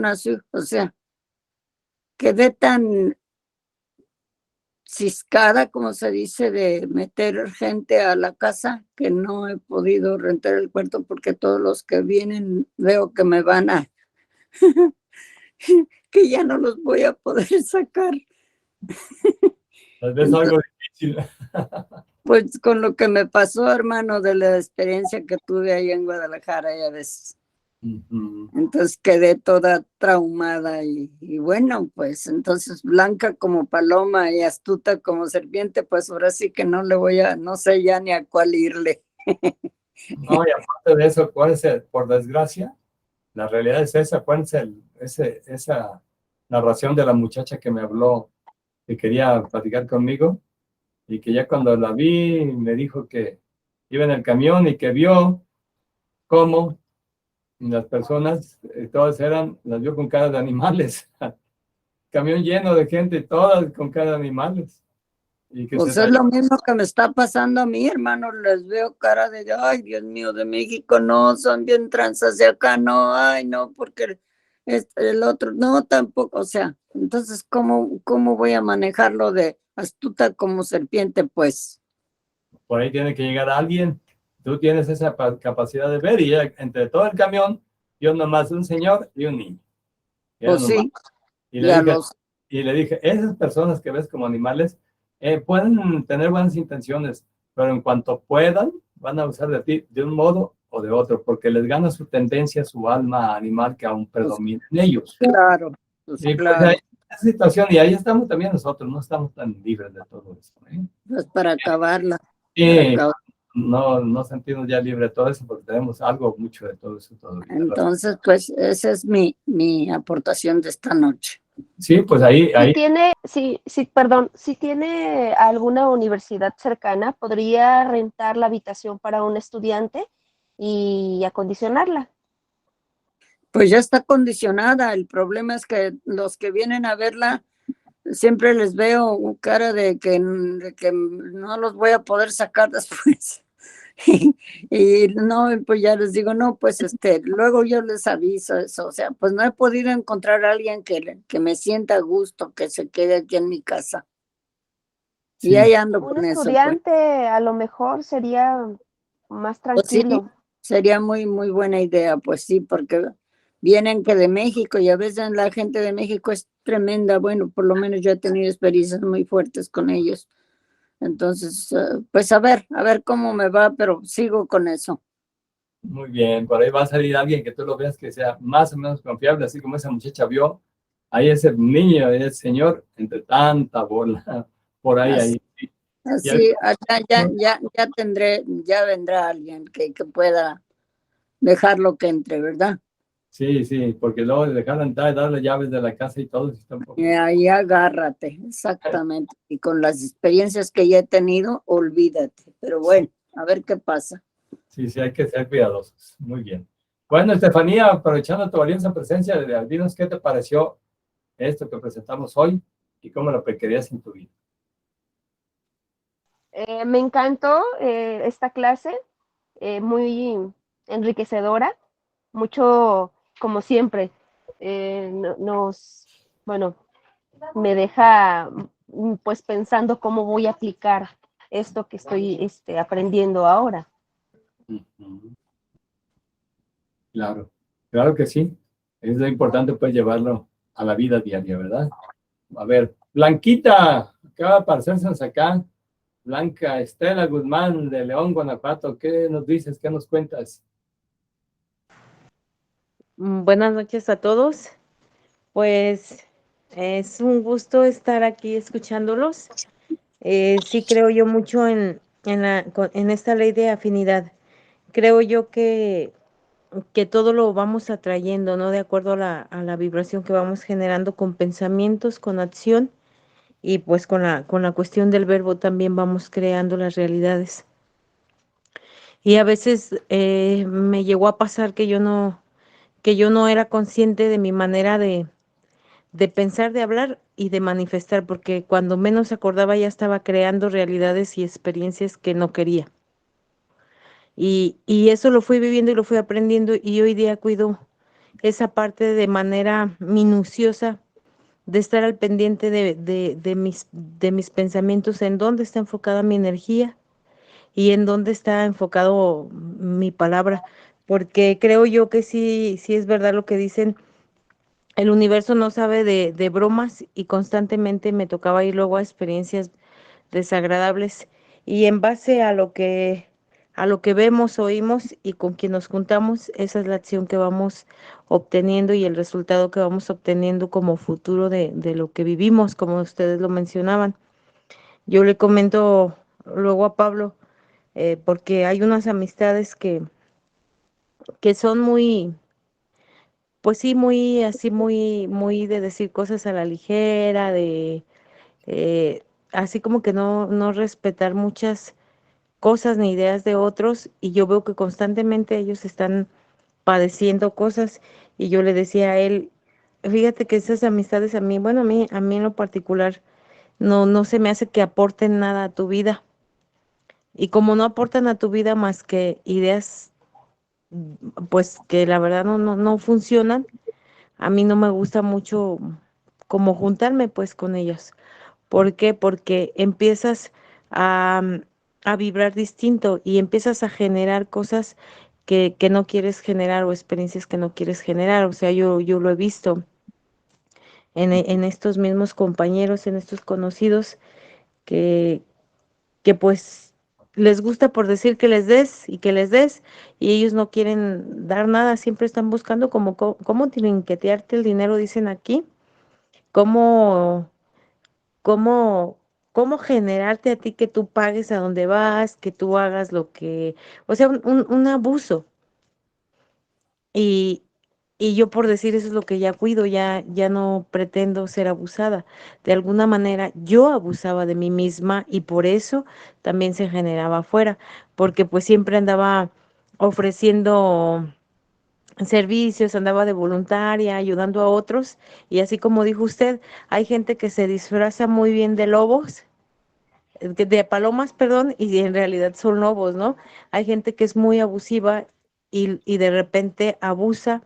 a su hijo, o sea, quedé tan ciscada, como se dice, de meter gente a la casa, que no he podido rentar el cuarto porque todos los que vienen veo que me van a, que ya no los voy a poder sacar. Tal vez algo difícil. Pues con lo que me pasó, hermano, de la experiencia que tuve ahí en Guadalajara, ya ves. Entonces quedé toda traumada y bueno, pues entonces blanca como paloma y astuta como serpiente, pues ahora sí que no le voy a, no sé ya ni a cuál irle. No, y aparte de eso, acuérdense, por desgracia, la realidad es esa, acuérdense, esa narración de la muchacha que me habló, que quería platicar conmigo, y que ya cuando la vi, me dijo que iba en el camión y que vio cómo las personas, todas las vio con cara de animales. Camión lleno de gente, todas con cara de animales. Y que Pues es lo mismo que me está pasando a mí, hermano. Les veo cara de, ay, Dios mío, de México no, son bien tranzas, de acá no, ay, no, porque el otro, no, tampoco. O sea, entonces, ¿cómo voy a manejarlo de astuta como serpiente, pues? por ahí tiene que llegar alguien. Tú tienes esa capacidad de ver, y ya, entre todo el camión, yo nomás un señor y un niño. Pues sí, y le dije, esas personas que ves como animales pueden tener buenas intenciones, pero en cuanto puedan, van a usar de ti de un modo o de otro, porque les gana su tendencia, su alma animal que aún predomina en ellos. Claro, pues y claro. Pues hay esa situación, y ahí estamos también nosotros, no estamos tan libres de todo eso. Pues para acabarla. Sí, no sentimos ya libres de todo eso, porque tenemos algo mucho de todo eso todavía. Entonces, pues esa es mi aportación de esta noche. Sí, pues ahí. Perdón, si tiene alguna universidad cercana, podría rentar la habitación para un estudiante y acondicionarla. Pues ya está acondicionada. El problema es que los que vienen a verla siempre les veo cara de que no los voy a poder sacar después. y no, pues ya les digo, no, pues luego yo les aviso eso. O sea, pues no he podido encontrar a alguien que me sienta a gusto, que se quede aquí en mi casa. Y Sí, ahí ando Un con eso, pues. estudiante a lo mejor sería más Pues sí, tranquilo. sería muy, muy buena idea, pues sí, porque vienen que de México y a veces la gente de México es tremenda. Bueno, por lo menos yo he tenido experiencias muy fuertes con ellos. Entonces, pues a ver cómo me va, pero sigo con eso. muy bien. Por ahí va a salir alguien que tú lo veas que sea más o menos confiable, así como esa muchacha vio. Ahí ese niño, ese señor, entre tanta bola, por ahí, Así, ahí. Y así ya tendré, ya vendrá alguien que pueda dejarlo que entre, ¿verdad? sí, sí, porque luego de dejar entrar y darle llaves de la casa y todo, sí está un poco. Y ahí agárrate, exactamente. Y con las experiencias que ya he tenido, olvídate. Pero bueno, a ver qué pasa. Sí, sí, hay que ser cuidadosos. Muy bien. Bueno, Estefanía, aprovechando tu valiosa presencia, dinos qué te pareció esto que presentamos hoy y cómo lo querías en tu vida. Me encantó esta clase, muy enriquecedora, mucho, como siempre, bueno, me deja pues pensando cómo voy a aplicar esto que estoy aprendiendo ahora. Claro, claro que sí. Es lo importante pues llevarlo a la vida diaria, ¿verdad? A ver, Blanquita, acaba de aparecerse acá. Blanca Estela Guzmán de León, Guanajuato. ¿Qué nos dices? ¿Qué nos cuentas? Buenas noches a todos. Pues es un gusto estar aquí escuchándolos. Sí creo yo mucho en esta ley de afinidad. Creo yo que todo lo vamos atrayendo, ¿no? De acuerdo a la vibración que vamos generando con pensamientos, con acción y pues con la cuestión del verbo también vamos creando las realidades. Y a veces me llegó a pasar que yo no era consciente de mi manera de pensar, de hablar y de manifestar, porque cuando menos acordaba ya estaba creando realidades y experiencias que no quería. Y eso lo fui viviendo y lo fui aprendiendo y hoy día cuido esa parte de manera minuciosa, de estar al pendiente de mis pensamientos, en dónde está enfocada mi energía y en dónde está enfocado mi palabra, porque creo yo que sí, sí es verdad lo que dicen. El universo no sabe de bromas y constantemente me tocaba ir luego a experiencias desagradables y en base a lo que vemos, oímos y con quien nos juntamos, esa es la acción que vamos obteniendo y el resultado que vamos obteniendo como futuro de lo que vivimos, como ustedes lo mencionaban. Yo le comento luego a Pablo, porque hay unas amistades que son muy, pues sí, muy así, muy de decir cosas a la ligera, de eh, así como que no respetar muchas cosas ni ideas de otros, y yo veo que constantemente ellos están padeciendo cosas, y yo le decía a él, fíjate que esas amistades a mí, bueno, a mí en lo particular, no se me hace que aporten nada a tu vida. Y como no aportan a tu vida más que ideas, pues que la verdad no funcionan, a mí no me gusta mucho como juntarme pues con ellos. ¿Por qué? Porque empiezas a, a vibrar distinto y empiezas a generar cosas que no quieres generar o experiencias que no quieres generar. O sea, yo lo he visto en estos mismos compañeros, en estos conocidos que, que pues les gusta por decir que les des y que les des y ellos no quieren dar nada, siempre están buscando como cómo trinquetearte el dinero, dicen aquí, cómo cómo, cómo generarte a ti que tú pagues a donde vas, que tú hagas lo que, o sea, un abuso. Y, y yo por decir eso es lo que ya cuido, ya no pretendo ser abusada. De alguna manera yo abusaba de mí misma y por eso también se generaba afuera, porque pues siempre andaba ofreciendo servicios, andaba de voluntaria, ayudando a otros, y así como dijo usted, hay gente que se disfraza muy bien de lobos, de palomas, perdón, y en realidad son lobos, ¿no? Hay gente que es muy abusiva y de repente abusa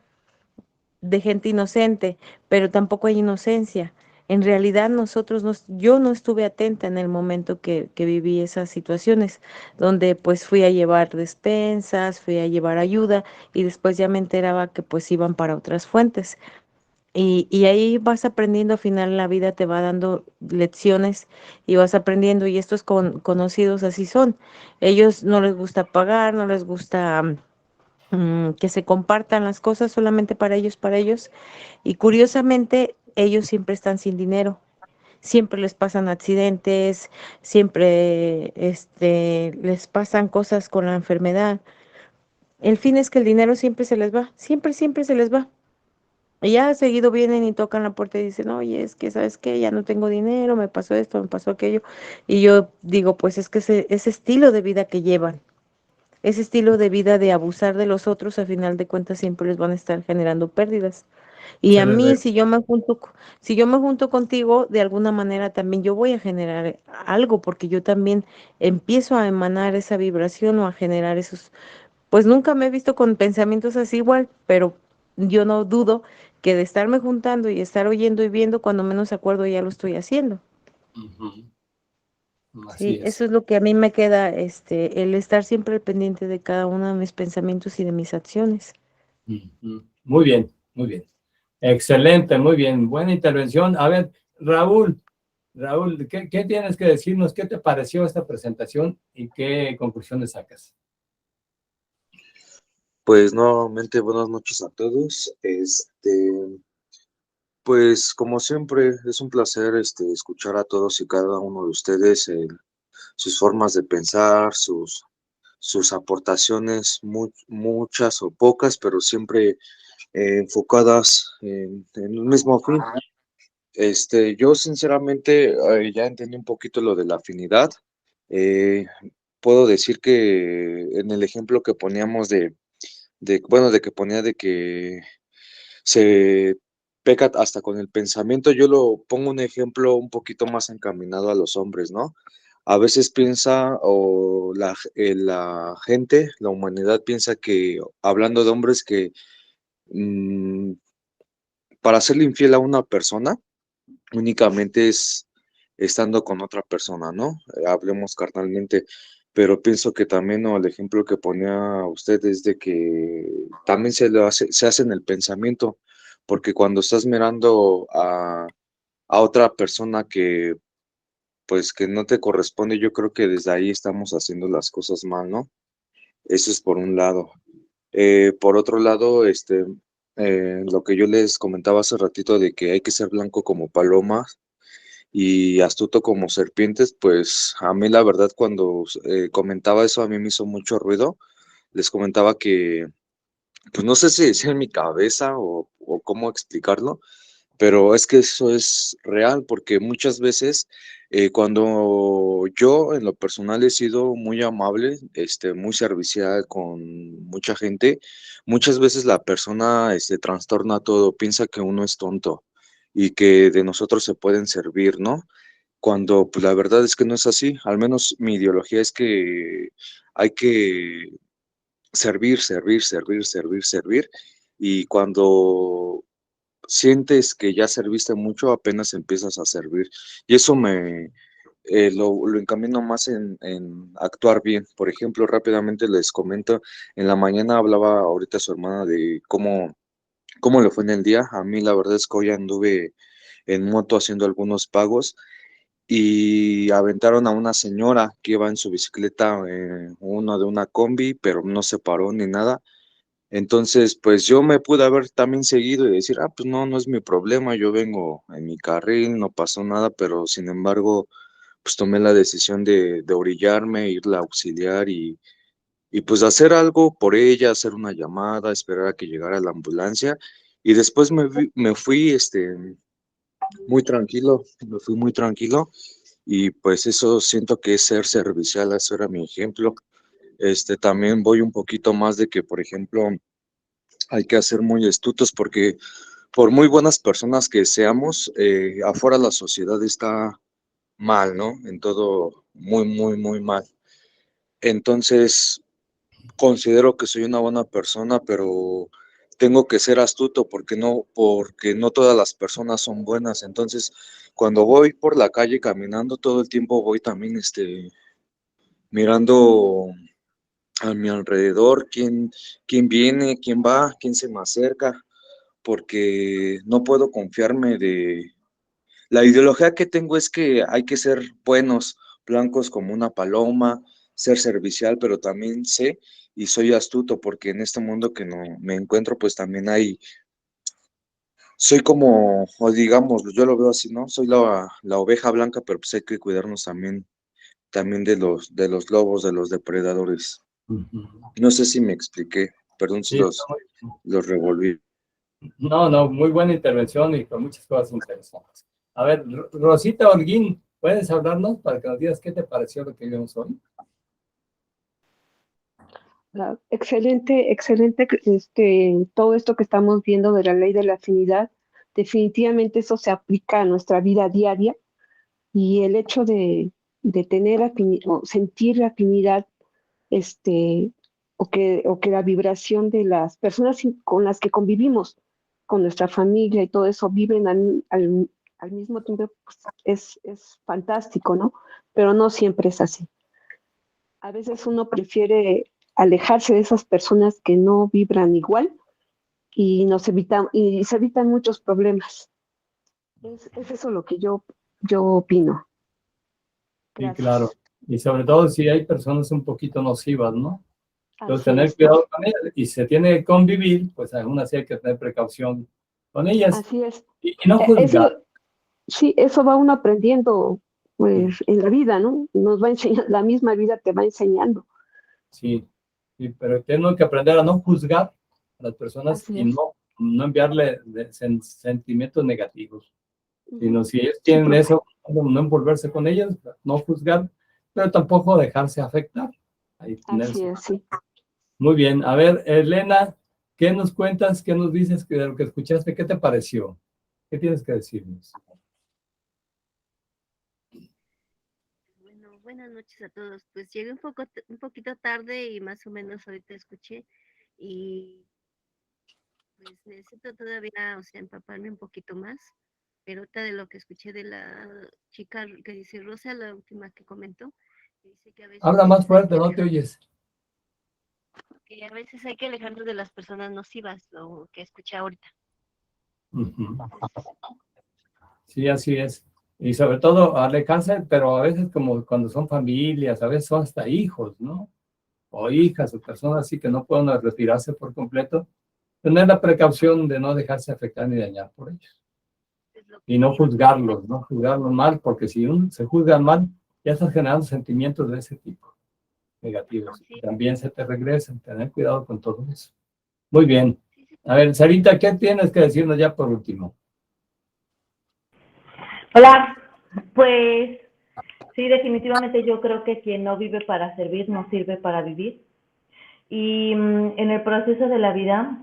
de gente inocente, pero tampoco hay inocencia. En realidad yo no estuve atenta en el momento que viví esas situaciones, donde pues fui a llevar despensas, fui a llevar ayuda y después ya me enteraba que pues iban para otras fuentes. Y ahí vas aprendiendo, al final la vida te va dando lecciones y vas aprendiendo, y estos conocidos así son. Ellos no les gusta pagar, no les gusta que se compartan las cosas solamente para ellos. Y curiosamente, ellos siempre están sin dinero, siempre les pasan accidentes, siempre les pasan cosas con la enfermedad. El fin es que el dinero siempre se les va, siempre, siempre se les va. Y ya seguido vienen y tocan la puerta y dicen, oye, es que, ¿sabes qué? Ya no tengo dinero, me pasó esto, me pasó aquello. Y yo digo, pues es que ese estilo de vida que llevan, ese estilo de vida de abusar de los otros, a final de cuentas siempre les van a estar generando pérdidas. Y Se a les mí, ve. si yo me junto contigo, de alguna manera también yo voy a generar algo, porque yo también empiezo a emanar esa vibración o a generar esos, pues nunca me he visto con pensamientos así igual, pero yo no dudo que de estarme juntando y estar oyendo y viendo, cuando menos acuerdo ya lo estoy haciendo. Ujú. Así Sí, es. eso es lo que a mí me queda, el estar siempre pendiente de cada uno de mis pensamientos y de mis acciones. Ujú. Muy bien, muy bien. Excelente, muy bien. Buena intervención. A ver, Raúl, ¿qué tienes que decirnos? ¿Qué te pareció esta presentación y qué conclusiones sacas? Pues nuevamente buenas noches a todos. Pues como siempre es un placer escuchar a todos y cada uno de ustedes, sus formas de pensar, sus aportaciones, muchas o pocas, pero siempre enfocadas en un mismo fin. Yo sinceramente ya entendí un poquito lo de la afinidad. Eh, Puedo decir que en el ejemplo que poníamos bueno, de que ponía de que se peca hasta con el pensamiento, yo lo pongo un ejemplo un poquito más encaminado a los hombres, ¿no? A veces piensa, o la gente, la humanidad piensa que, hablando de hombres, que mm, para serle infiel a una persona, únicamente es estando con otra persona, ¿no? Hablemos carnalmente, pero pienso que también, ¿no? El ejemplo que ponía usted es de que también se hace en el pensamiento, porque cuando estás mirando a otra persona que, pues, que no te corresponde, yo creo que desde ahí estamos haciendo las cosas mal, ¿no? Eso es por un lado. Por otro lado, lo que yo les comentaba hace ratito de que hay que ser blanco como palomas y astuto como serpientes, pues a mí la verdad cuando comentaba eso a mí me hizo mucho ruido. Les comentaba que, pues no sé si decía en mi cabeza o cómo explicarlo, pero es que eso es real porque muchas veces cuando yo en lo personal he sido muy amable, muy servicial con mucha gente, muchas veces la persona trastorna todo, piensa que uno es tonto y que de nosotros se pueden servir, ¿no? Cuando pues la verdad es que no es así, al menos mi ideología es que hay que servir, servir, servir, servir, servir, y cuando sientes que ya serviste mucho, apenas empiezas a servir, y eso lo encamino más en actuar bien. Por ejemplo, rápidamente les comento, en la mañana hablaba ahorita su hermana de cómo le fue en el día. A mí la verdad es que hoy anduve en moto haciendo algunos pagos y aventaron a una señora que iba en su bicicleta, uno de una combi, pero no se paró ni nada. Entonces, pues yo me pude haber también seguido y decir, ah, pues no, no es mi problema, yo vengo en mi carril, no pasó nada, pero sin embargo, pues tomé la decisión de orillarme, irla a auxiliar y pues hacer algo por ella, hacer una llamada, esperar a que llegara la ambulancia. Y después me fui, muy tranquilo, me fui muy tranquilo y pues eso siento que es ser servicial, eso era mi ejemplo. También voy un poquito más de que, por ejemplo, hay que ser muy astutos porque por muy buenas personas que seamos, afuera la sociedad está mal, ¿no? En todo, muy, muy, muy mal. Entonces, considero que soy una buena persona, pero tengo que ser astuto porque no todas las personas son buenas. Entonces, cuando voy por la calle caminando, todo el tiempo voy también mirando a mi alrededor, quién viene, quién va, quién se me acerca, porque no puedo confiarme de... La ideología que tengo es que hay que ser buenos, blancos como una paloma, ser servicial, pero también sé y soy astuto, porque en este mundo que no me encuentro, pues también soy como, o digamos, yo lo veo así, ¿no? Soy la oveja blanca, pero pues hay que cuidarnos también de los lobos, de los depredadores. Ujú. No sé si me expliqué, perdón si Sí, está muy bien. los revolví. No, muy buena intervención y con muchas cosas interesantes. A ver, Rosita Holguín, ¿puedes hablarnos para que nos digas qué te pareció lo que vimos hoy? Excelente, excelente, todo esto que estamos viendo de la ley de la afinidad, definitivamente eso se aplica a nuestra vida diaria y el hecho de tener o sentir afinidad, o que la vibración de las personas con las que convivimos, con nuestra familia y todo eso, viven al mismo tiempo, pues, es fantástico, ¿no? Pero no siempre es así. A veces uno prefiere alejarse de esas personas que no vibran igual y se evitan muchos problemas. Es eso lo que yo opino. Sí, Gracias. claro. Y sobre todo si hay personas un poquito nocivas, ¿no? Entonces, Así tener es. cuidado con ellas. Y se tiene que convivir, pues aún así hay que tener precaución con ellas Así es. y no juzgar. Sí, eso va uno aprendiendo, pues, en la vida, ¿no? Nos va enseñando, la misma vida te va enseñando. Sí, sí, pero tengo que aprender a no juzgar a las personas Así y es. no enviarle sentimientos negativos, sino Ujú. si ellos Sí, tienen eso, no envolverse con ellos, no juzgar, pero tampoco dejarse afectar. Ahí tener así es, sí. Muy bien. A ver, Elena, ¿qué nos cuentas? ¿Qué nos dices de lo que escuchaste? ¿Qué te pareció? ¿Qué tienes que decirnos? Bueno, buenas noches a todos. Pues llegué un poquito tarde y más o menos ahorita escuché y pues necesito todavía, o sea, empaparme un poquito más. Pero ahorita de lo que escuché de la chica que dice Rosa, la última que comentó, que dice que a veces Habla más hay fuerte, que no te alejar- oyes. que a veces hay que alejarnos de las personas nocivas, lo que escuché ahorita. Ujú. Sí, así es. Y sobre todo alejarse, pero a veces como cuando son familias, a veces son hasta hijos, ¿no? O hijas o personas así que no pueden retirarse por completo, tener la precaución de no dejarse afectar ni dañar por ellos. Es lo Y que no juzgarlos, no juzgarlos mal, porque si uno se juzga mal, ya estás generando sentimientos de ese tipo, negativos. sí, También se te regresan, tener cuidado con todo eso. Muy bien. sí, sí. A ver, Sarita, ¿qué tienes que decirnos ya por último? Hola, pues sí, definitivamente yo creo que quien no vive para servir no sirve para vivir. Y en el proceso de la vida,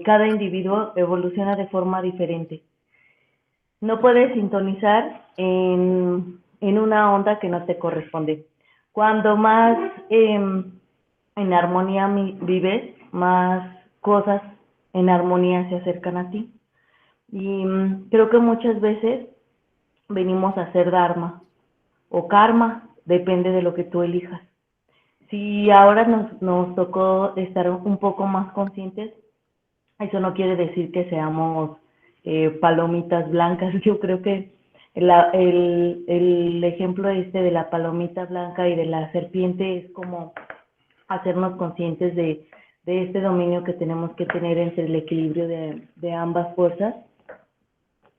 cada individuo evoluciona de forma diferente. No puedes sintonizar en una onda que no te corresponde. Cuando más en armonía vives, más cosas en armonía se acercan a ti. Y creo que muchas veces venimos a hacer dharma o karma, depende de lo que tú elijas. Si ahora nos tocó estar un poco más conscientes, eso no quiere decir que seamos palomitas blancas. Yo creo que el ejemplo de la palomita blanca y de la serpiente es como hacernos conscientes de este dominio que tenemos que tener entre el equilibrio de ambas fuerzas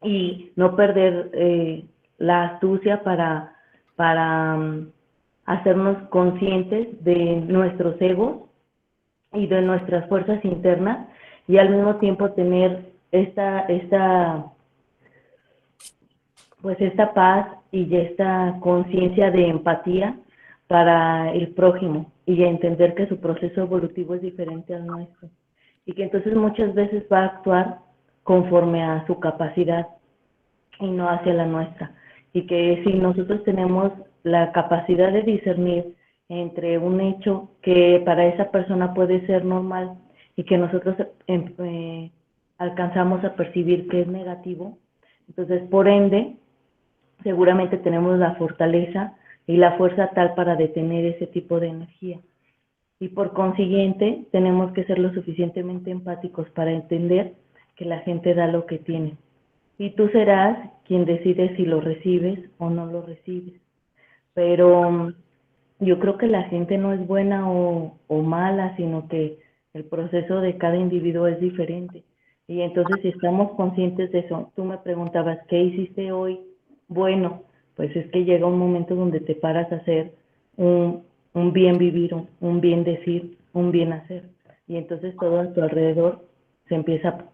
y no perder la astucia para hacernos conscientes de nuestros egos y de nuestras fuerzas internas y al mismo tiempo tener esta paz y esta conciencia de empatía para el prójimo y entender que su proceso evolutivo es diferente al nuestro y que entonces muchas veces va a actuar conforme a su capacidad y no hacia la nuestra. Y que si nosotros tenemos la capacidad de discernir entre un hecho que para esa persona puede ser normal y que nosotros alcanzamos a percibir que es negativo, entonces por ende seguramente tenemos la fortaleza y la fuerza tal para detener ese tipo de energía. Y por consiguiente, tenemos que ser lo suficientemente empáticos para entender que la gente da lo que tiene. Y tú serás quien decide si lo recibes o no lo recibes. Pero yo creo que la gente no es buena o mala, sino que el proceso de cada individuo es diferente. Y entonces, si estamos conscientes de eso, tú me preguntabas, ¿qué hiciste hoy? Bueno, pues es que llega un momento donde te paras a hacer un bien vivir, un bien decir, un bien hacer. Y entonces todo a tu alrededor se empieza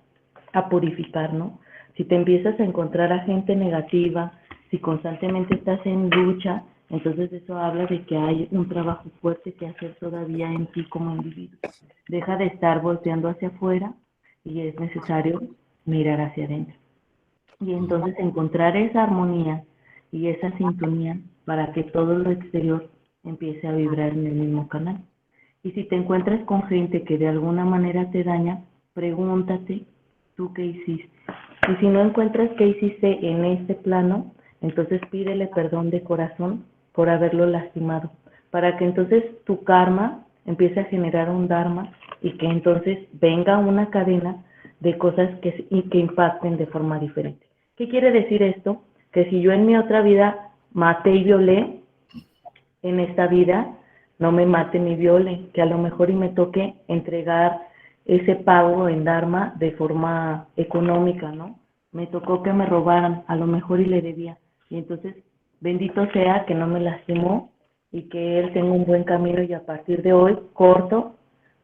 a purificar, ¿no? Si te empiezas a encontrar a gente negativa, si constantemente estás en lucha, entonces eso habla de que hay un trabajo fuerte que hacer todavía en ti como individuo. Deja de estar volteando hacia afuera y es necesario mirar hacia adentro. Y entonces encontrar esa armonía y esa sintonía para que todo lo exterior empiece a vibrar en el mismo canal. Y si te encuentras con gente que de alguna manera te daña, pregúntate tú qué hiciste. Y si no encuentras qué hiciste en este plano, entonces pídele perdón de corazón por haberlo lastimado, para que entonces tu karma empiece a generar un dharma y que entonces venga una cadena de cosas que impacten de forma diferente. ¿Qué quiere decir esto? Que si yo en mi otra vida maté y violé, en esta vida no me mate ni viole, que a lo mejor y me toque entregar ese pago en dharma de forma económica, ¿no? Me tocó que me robaran, a lo mejor y le debía. Y entonces, bendito sea que no me lastimó y que él tenga un buen camino y a partir de hoy corto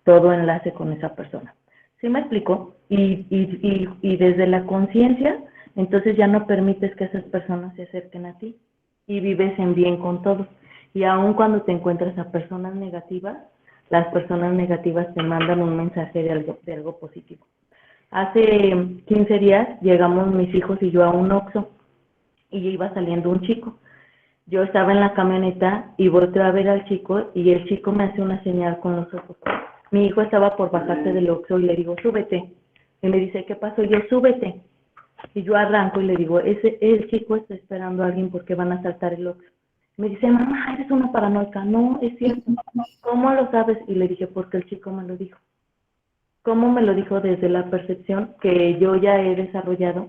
todo enlace con esa persona. ¿Sí me explico? Y desde la conciencia, entonces ya no permites que esas personas se acerquen a ti y vives en bien con todos. Y aun cuando te encuentras a personas negativas, las personas negativas te mandan un mensaje de algo positivo. Hace 15 días llegamos mis hijos y yo a un Oxxo y iba saliendo un chico. Yo estaba en la camioneta y volteo a ver al chico y el chico me hace una señal con los ojos. Mi hijo estaba por bajarse del Oxxo y le digo, súbete. Y me dice, ¿qué pasó? Y yo, súbete. Y yo arranco y le digo, el chico está esperando a alguien porque van a asaltar el Oxxo. Me dice, mamá, eres una paranoica. No, es cierto. ¿Cómo lo sabes? Y le dije, porque el chico me lo dijo. ¿Cómo me lo dijo? Desde la percepción que yo ya he desarrollado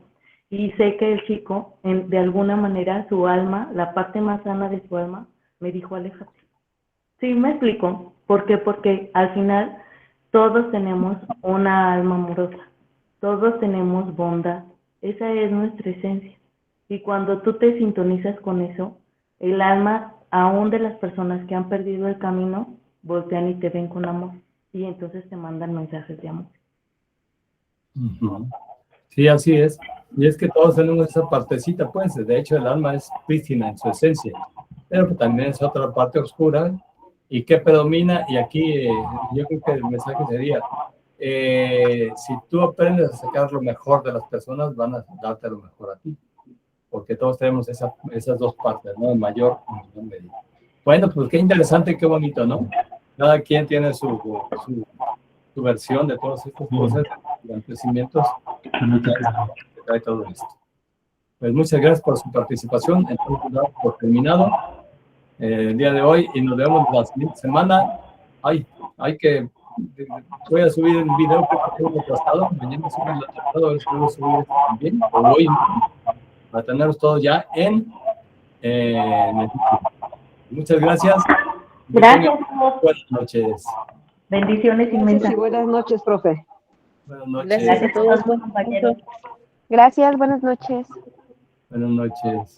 y sé que el chico, de alguna manera, su alma, la parte más sana de su alma, me dijo, aléjate. ¿Sí me explico? ¿Por qué? Porque al final todos tenemos una alma amorosa, todos tenemos bondad, esa es nuestra esencia. Y cuando tú te sintonizas con eso, el alma, aún de las personas que han perdido el camino, voltean y te ven con amor. Y entonces te mandan mensajes de amor. Sí, así es. Y es que todos tenemos esa partecita, pues, de hecho el alma es prístina en su esencia, pero también es otra parte oscura y que predomina, y aquí yo creo que el mensaje sería, si tú aprendes a sacar lo mejor de las personas, van a darte lo mejor a ti, porque todos tenemos esas dos partes, ¿no? En mayor y en medida. Bueno, pues qué interesante, qué bonito, ¿no? Cada quien tiene su versión de todos estos procesos y acontecimientos que trae todo esto. Pues muchas gracias por su participación. Entonces, por terminado el día de hoy y nos vemos la siguiente semana. Voy a subir el video que tengo atrasado. Mañana subo el atrasado, a ver si puedo subir también. O hoy, para tenerlos todos ya en muchas gracias. Gracias. Buenas noches. Bendiciones inmensas. Y buenas noches, profe. Buenas noches. Gracias a todos, compañeros. Gracias, buenas noches. Buenas noches.